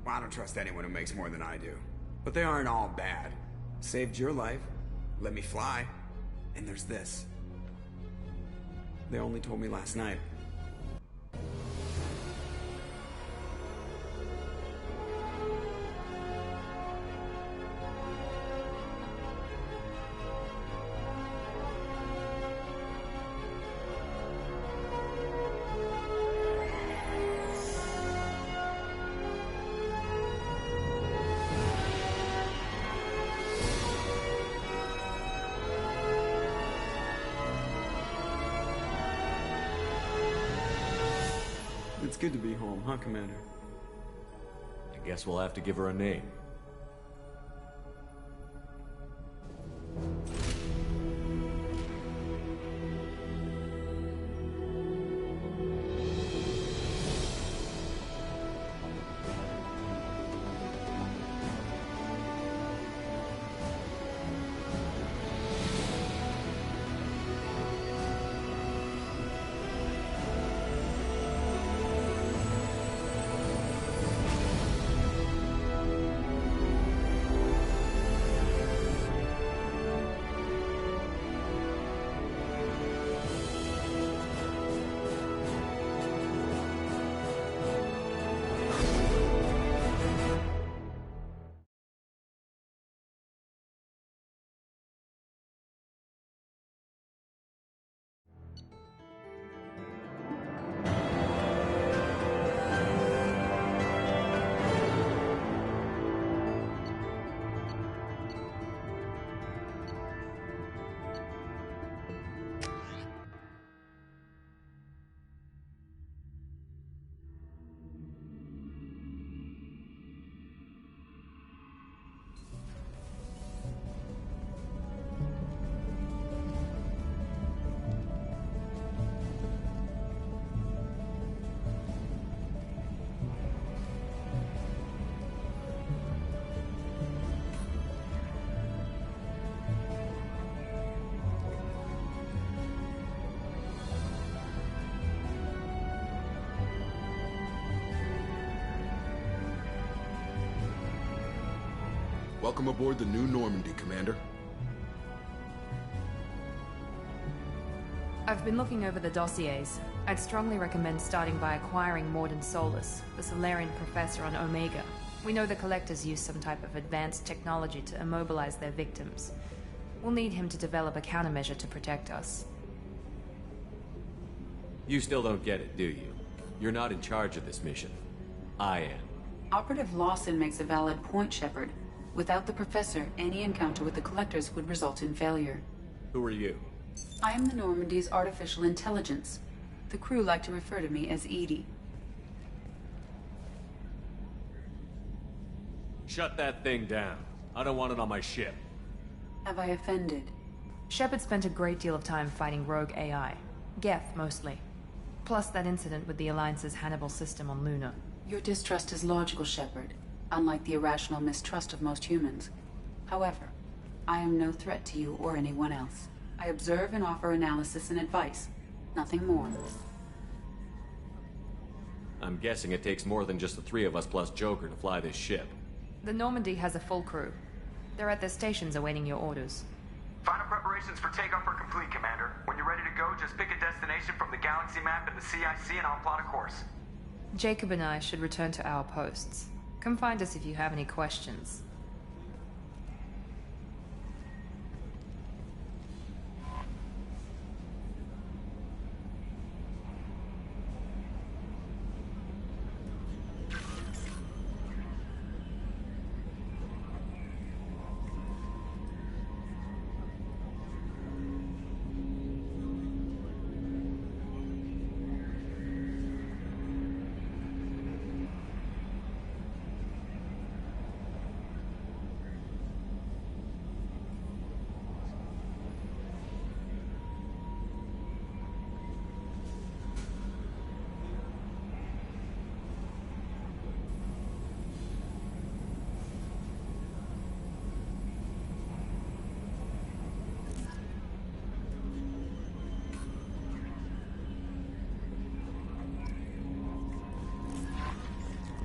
Well, I don't trust anyone who makes more than I do. But they aren't all bad. Saved your life, let me fly, and there's this. They only told me last night. It's good to be home, huh, Commander? I guess we'll have to give her a name. Welcome aboard the New Normandy, Commander. I've been looking over the dossiers. I'd strongly recommend starting by acquiring Mordin Solus, the Solarian professor on Omega. We know the Collectors use some type of advanced technology to immobilize their victims. We'll need him to develop a countermeasure to protect us. You still don't get it, do you? You're not in charge of this mission. I am. Operative Lawson makes a valid point, Shepard. Without the Professor, any encounter with the Collectors would result in failure. Who are you? I am the Normandy's artificial intelligence. The crew like to refer to me as Edie. Shut that thing down. I don't want it on my ship. Have I offended? Shepard spent a great deal of time fighting rogue AI. Geth, mostly. Plus that incident with the Alliance's Hannibal system on Luna. Your distrust is logical, Shepard. Unlike the irrational mistrust of most humans. However, I am no threat to you or anyone else. I observe and offer analysis and advice. Nothing more. I'm guessing it takes more than just the three of us plus Joker to fly this ship. The Normandy has a full crew. They're at their stations awaiting your orders. Final preparations for takeoff are complete, Commander. When you're ready to go, just pick a destination from the galaxy map and the CIC and I'll plot a course. Jacob and I should return to our posts. Come find us if you have any questions.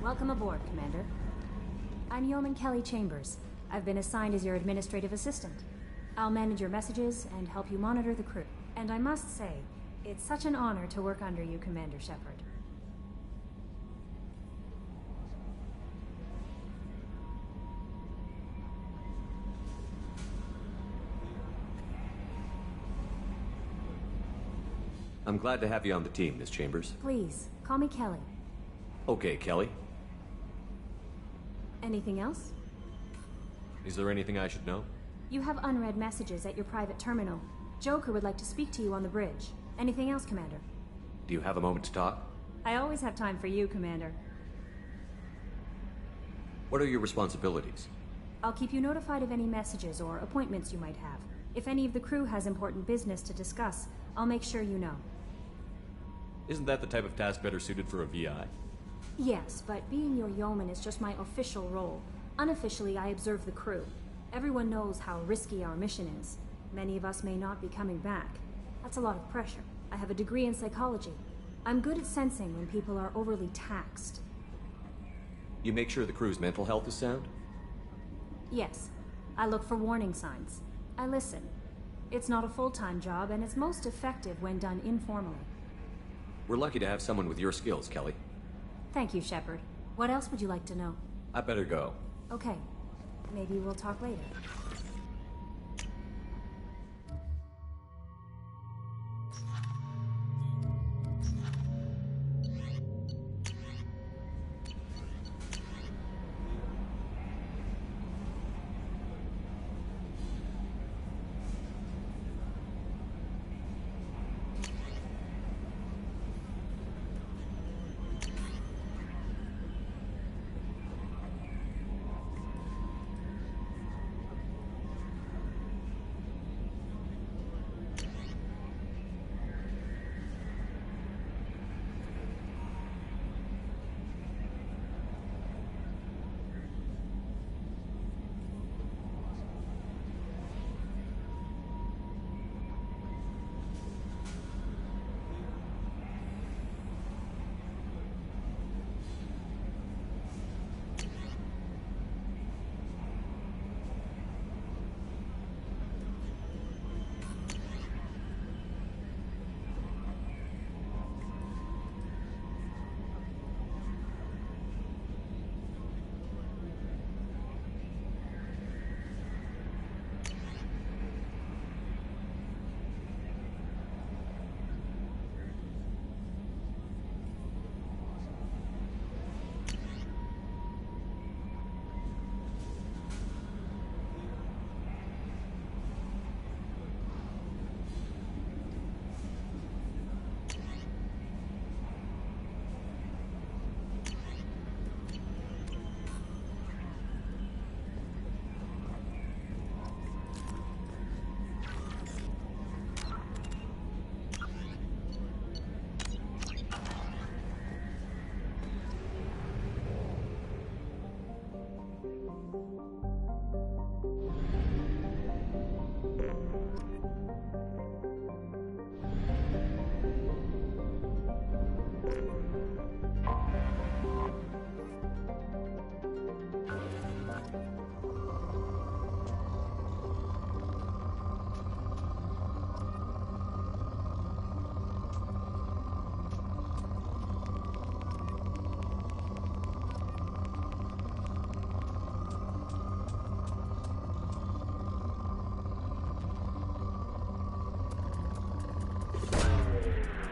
Welcome aboard, Commander. I'm Yeoman Kelly Chambers. I've been assigned as your administrative assistant. I'll manage your messages and help you monitor the crew. And I must say, it's such an honor to work under you, Commander Shepard. I'm glad to have you on the team, Miss Chambers. Please, call me Kelly. Okay, Kelly. Anything else? Is there anything I should know? You have unread messages at your private terminal. Joker would like to speak to you on the bridge. Anything else, Commander? Do you have a moment to talk? I always have time for you, Commander. What are your responsibilities? I'll keep you notified of any messages or appointments you might have. If any of the crew has important business to discuss, I'll make sure you know. Isn't that the type of task better suited for a VI? Yes, but being your yeoman is just my official role. Unofficially, I observe the crew. Everyone knows how risky our mission is. Many of us may not be coming back. That's a lot of pressure. I have a degree in psychology. I'm good at sensing when people are overly taxed. You make sure the crew's mental health is sound? Yes. I look for warning signs. I listen. It's not a full-time job, and it's most effective when done informally. We're lucky to have someone with your skills, Kelly. Thank you, Shepard. What else would you like to know? I better go. Okay. Maybe we'll talk later.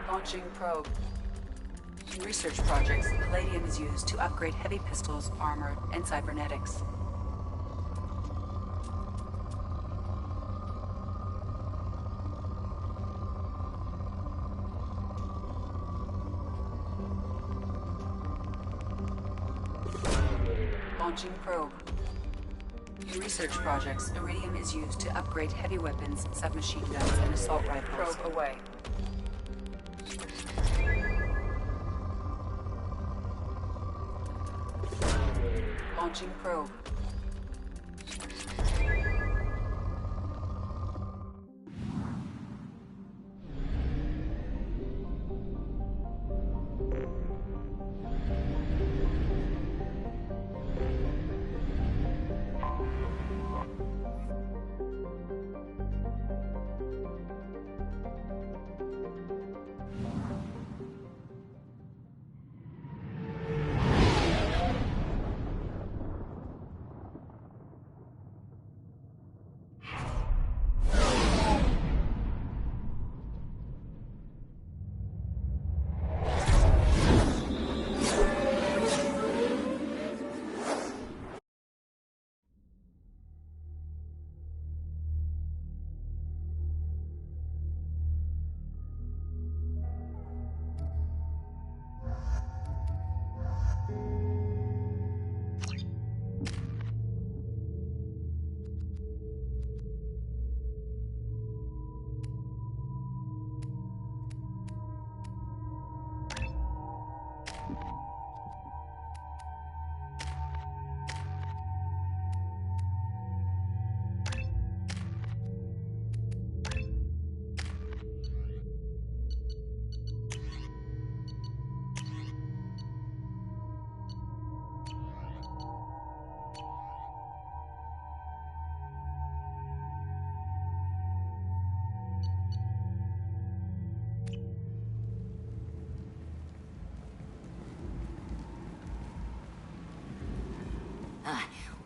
Launching probe. In research projects, palladium is used to upgrade heavy pistols, armor, and cybernetics. Launching probe. In research projects, iridium is used to upgrade heavy weapons, submachine guns, and assault rifles. Probe away. Launching probe.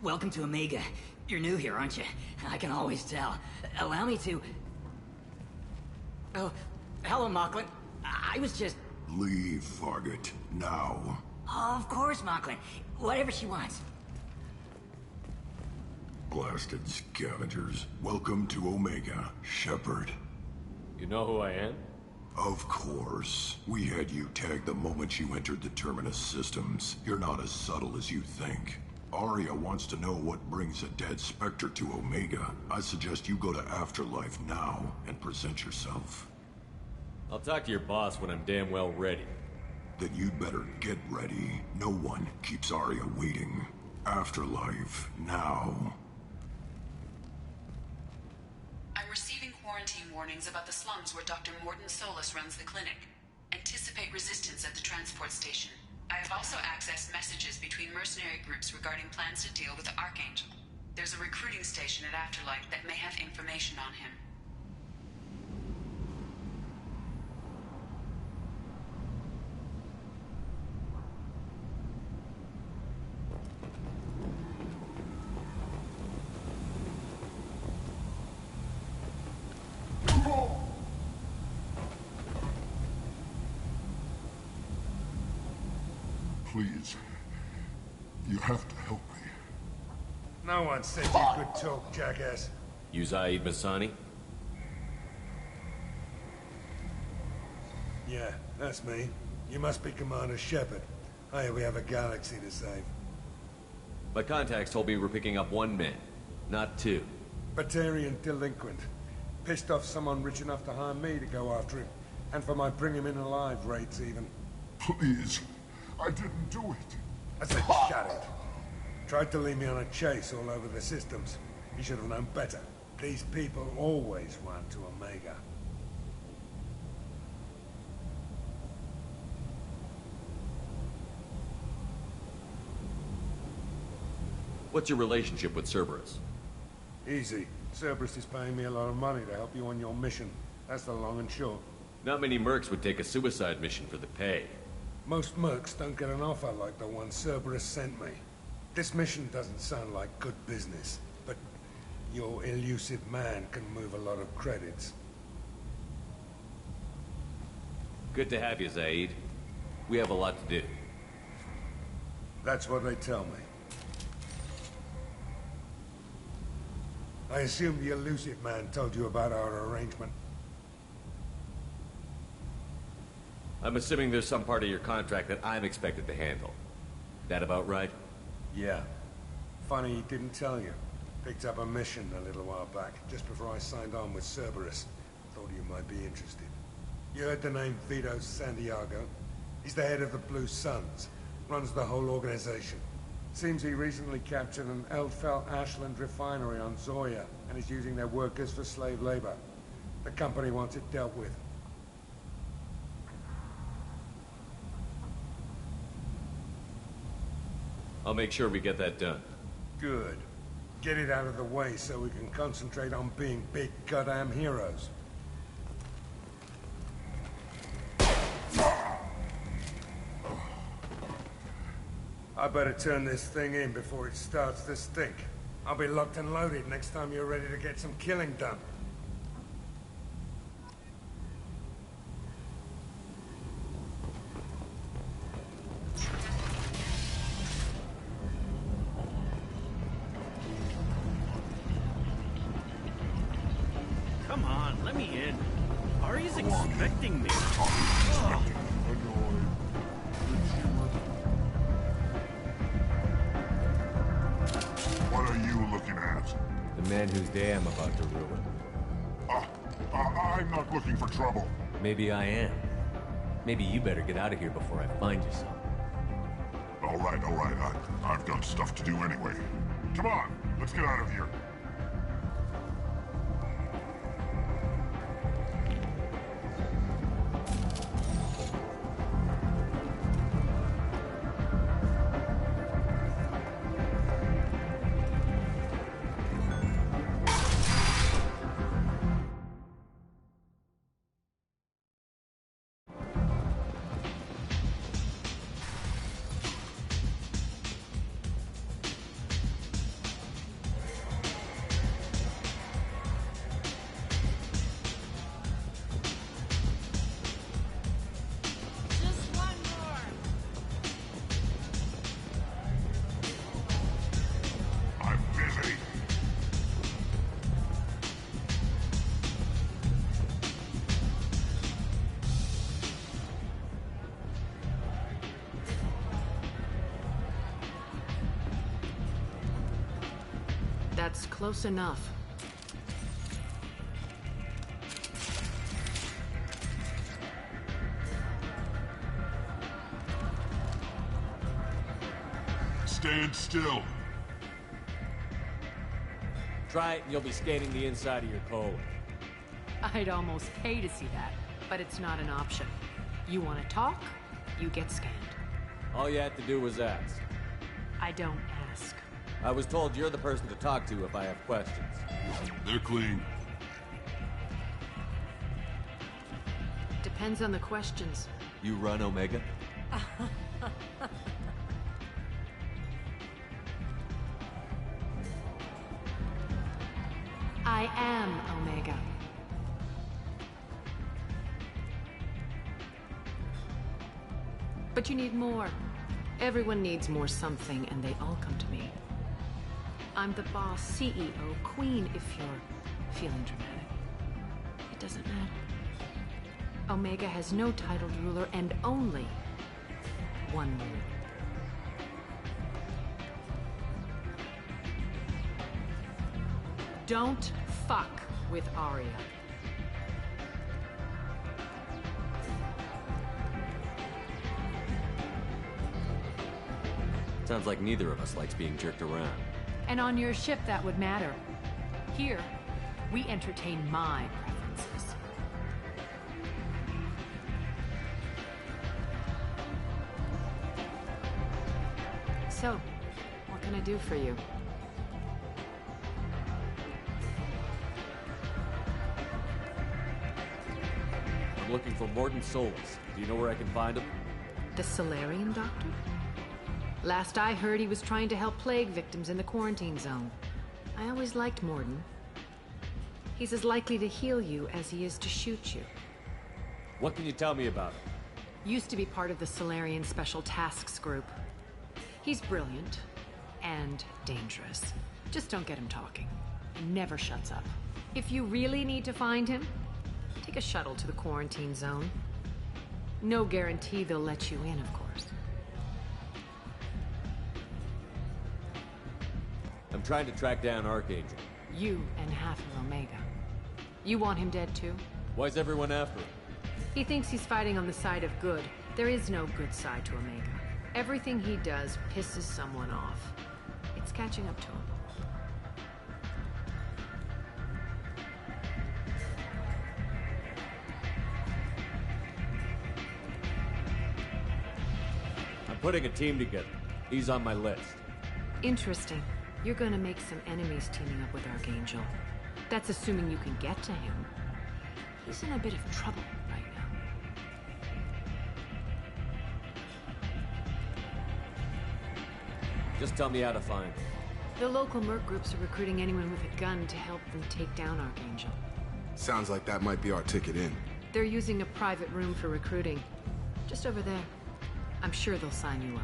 Welcome to Omega. You're new here, aren't you? I can always tell. Allow me to... Oh, hello, Mocklin. I was just... Leave, Fargate. Now. Of course, Mocklin. Whatever she wants. Blasted scavengers. Welcome to Omega, Shepard. You know who I am? Of course. We had you tagged the moment you entered the Terminus systems. You're not as subtle as you think. Aria wants to know what brings a dead Spectre to Omega. I suggest you go to Afterlife now and present yourself. I'll talk to your boss when I'm damn well ready. Then you'd better get ready. No one keeps Aria waiting. Afterlife, now. I'm receiving quarantine warnings about the slums where Dr. Mordin Solus runs the clinic. Anticipate resistance at the transport station. I have also accessed messages between mercenary groups regarding plans to deal with the Archangel. There's a recruiting station at Afterlife that may have information on him. Please. You have to help me. No one said you could talk, jackass. You Zaid Masani? Yeah, that's me. You must be Commander Shepard. Hey, we have a galaxy to save. My contacts told me we're picking up one man, not two. Batarian delinquent. Pissed off someone rich enough to hire me to go after him. And for my bring him in alive rates, even. Please. I didn't do it. I said shut it. Tried to lead me on a chase all over the systems. You should have known better. These people always run to Omega. What's your relationship with Cerberus? Easy. Cerberus is paying me a lot of money to help you on your mission. That's the long and short. Not many mercs would take a suicide mission for the pay. Most mercs don't get an offer like the one Cerberus sent me. This mission doesn't sound like good business, but your elusive man can move a lot of credits. Good to have you, Zaid. We have a lot to do. That's what they tell me. I assume the elusive man told you about our arrangement. I'm assuming there's some part of your contract that I'm expected to handle. That about right? Yeah. Funny he didn't tell you. Picked up a mission a little while back, just before I signed on with Cerberus. Thought you might be interested. You heard the name Vito Santiago? He's the head of the Blue Suns. Runs the whole organization. Seems he recently captured an Eldfell Ashland refinery on Zoya, and is using their workers for slave labor. The company wants it dealt with. I'll make sure we get that done. Good. Get it out of the way so we can concentrate on being big goddamn heroes. I better turn this thing in before it starts to stink. I'll be locked and loaded next time you're ready to get some killing done. Come on, let me in. Ari's expecting me. Ugh. What are you looking at? The man whose day I'm about to ruin. I'm not looking for trouble. Maybe I am. Maybe you better get out of here before I find you some. All right. I've got stuff to do anyway. Come on, let's get out of here. That's close enough. Stand still. Try it and you'll be scanning the inside of your colon. I'd almost pay to see that, but it's not an option. You want to talk, you get scanned. All you had to do was ask. I don't ask. I was told you're the person to talk to if I have questions. They're clean. Depends on the questions. You run Omega? I am Omega. But you need more. Everyone needs more something, and they all come to me. I'm the boss, CEO, queen, if you're feeling dramatic. It doesn't matter. Omega has no titled ruler and only one ruler. Don't fuck with Aria. Sounds like neither of us likes being jerked around. And on your ship, that would matter. Here, we entertain my preferences. So, what can I do for you? I'm looking for Mordin Solus. Do you know where I can find him? The Solarian doctor? Last I heard, he was trying to help plague victims in the quarantine zone. I always liked Mordin. He's as likely to heal you as he is to shoot you. What can you tell me about him? Used to be part of the Solarian Special Tasks Group. He's brilliant and dangerous. Just don't get him talking. He never shuts up. If you really need to find him, take a shuttle to the quarantine zone. No guarantee they'll let you in, of course. I'm trying to track down Archangel. You and half of Omega. You want him dead too? Why's everyone after him? He thinks he's fighting on the side of good. There is no good side to Omega. Everything he does pisses someone off. It's catching up to him. I'm putting a team together. He's on my list. Interesting. You're gonna make some enemies teaming up with Archangel. That's assuming you can get to him. He's in a bit of trouble right now. Just tell me how to find him. The local merc groups are recruiting anyone with a gun to help them take down Archangel. Sounds like that might be our ticket in. They're using a private room for recruiting. Just over there. I'm sure they'll sign you up.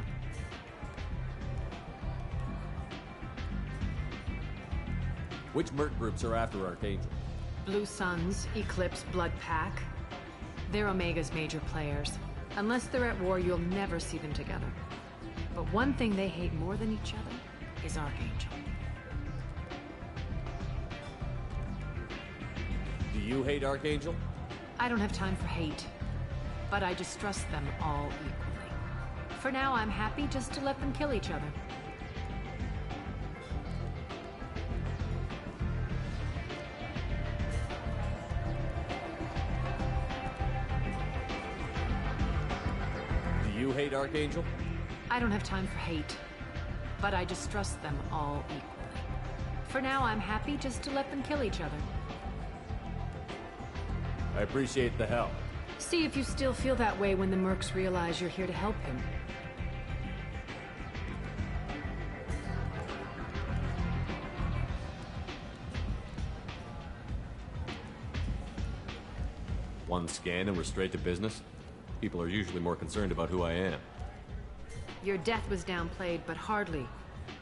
Which merc groups are after Archangel? Blue Suns, Eclipse, Blood Pack. They're Omega's major players. Unless they're at war, you'll never see them together. But one thing they hate more than each other is Archangel. Do you hate Archangel? I don't have time for hate, but I distrust them all equally. For now, I'm happy just to let them kill each other. Do you hate Archangel? I don't have time for hate, but I distrust them all equally. For now, I'm happy just to let them kill each other. I appreciate the help. See if you still feel that way when the mercs realize you're here to help him. One scan and we're straight to business? People are usually more concerned about who I am. Your death was downplayed, but hardly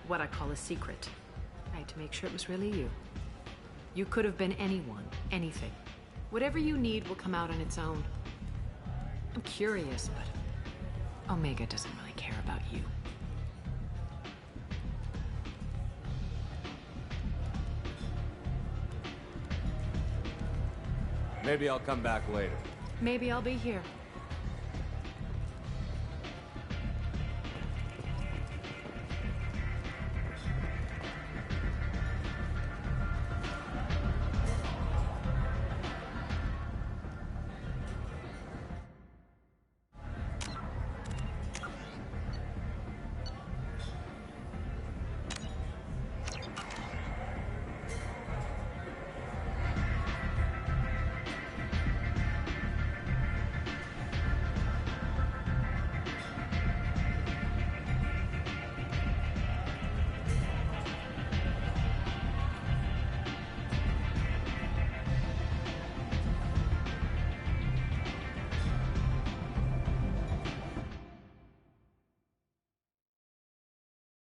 what I call a secret. I had to make sure it was really you. You could have been anyone, anything. Whatever you need will come out on its own. I'm curious, but Omega doesn't really care about you. Maybe I'll come back later. Maybe I'll be here.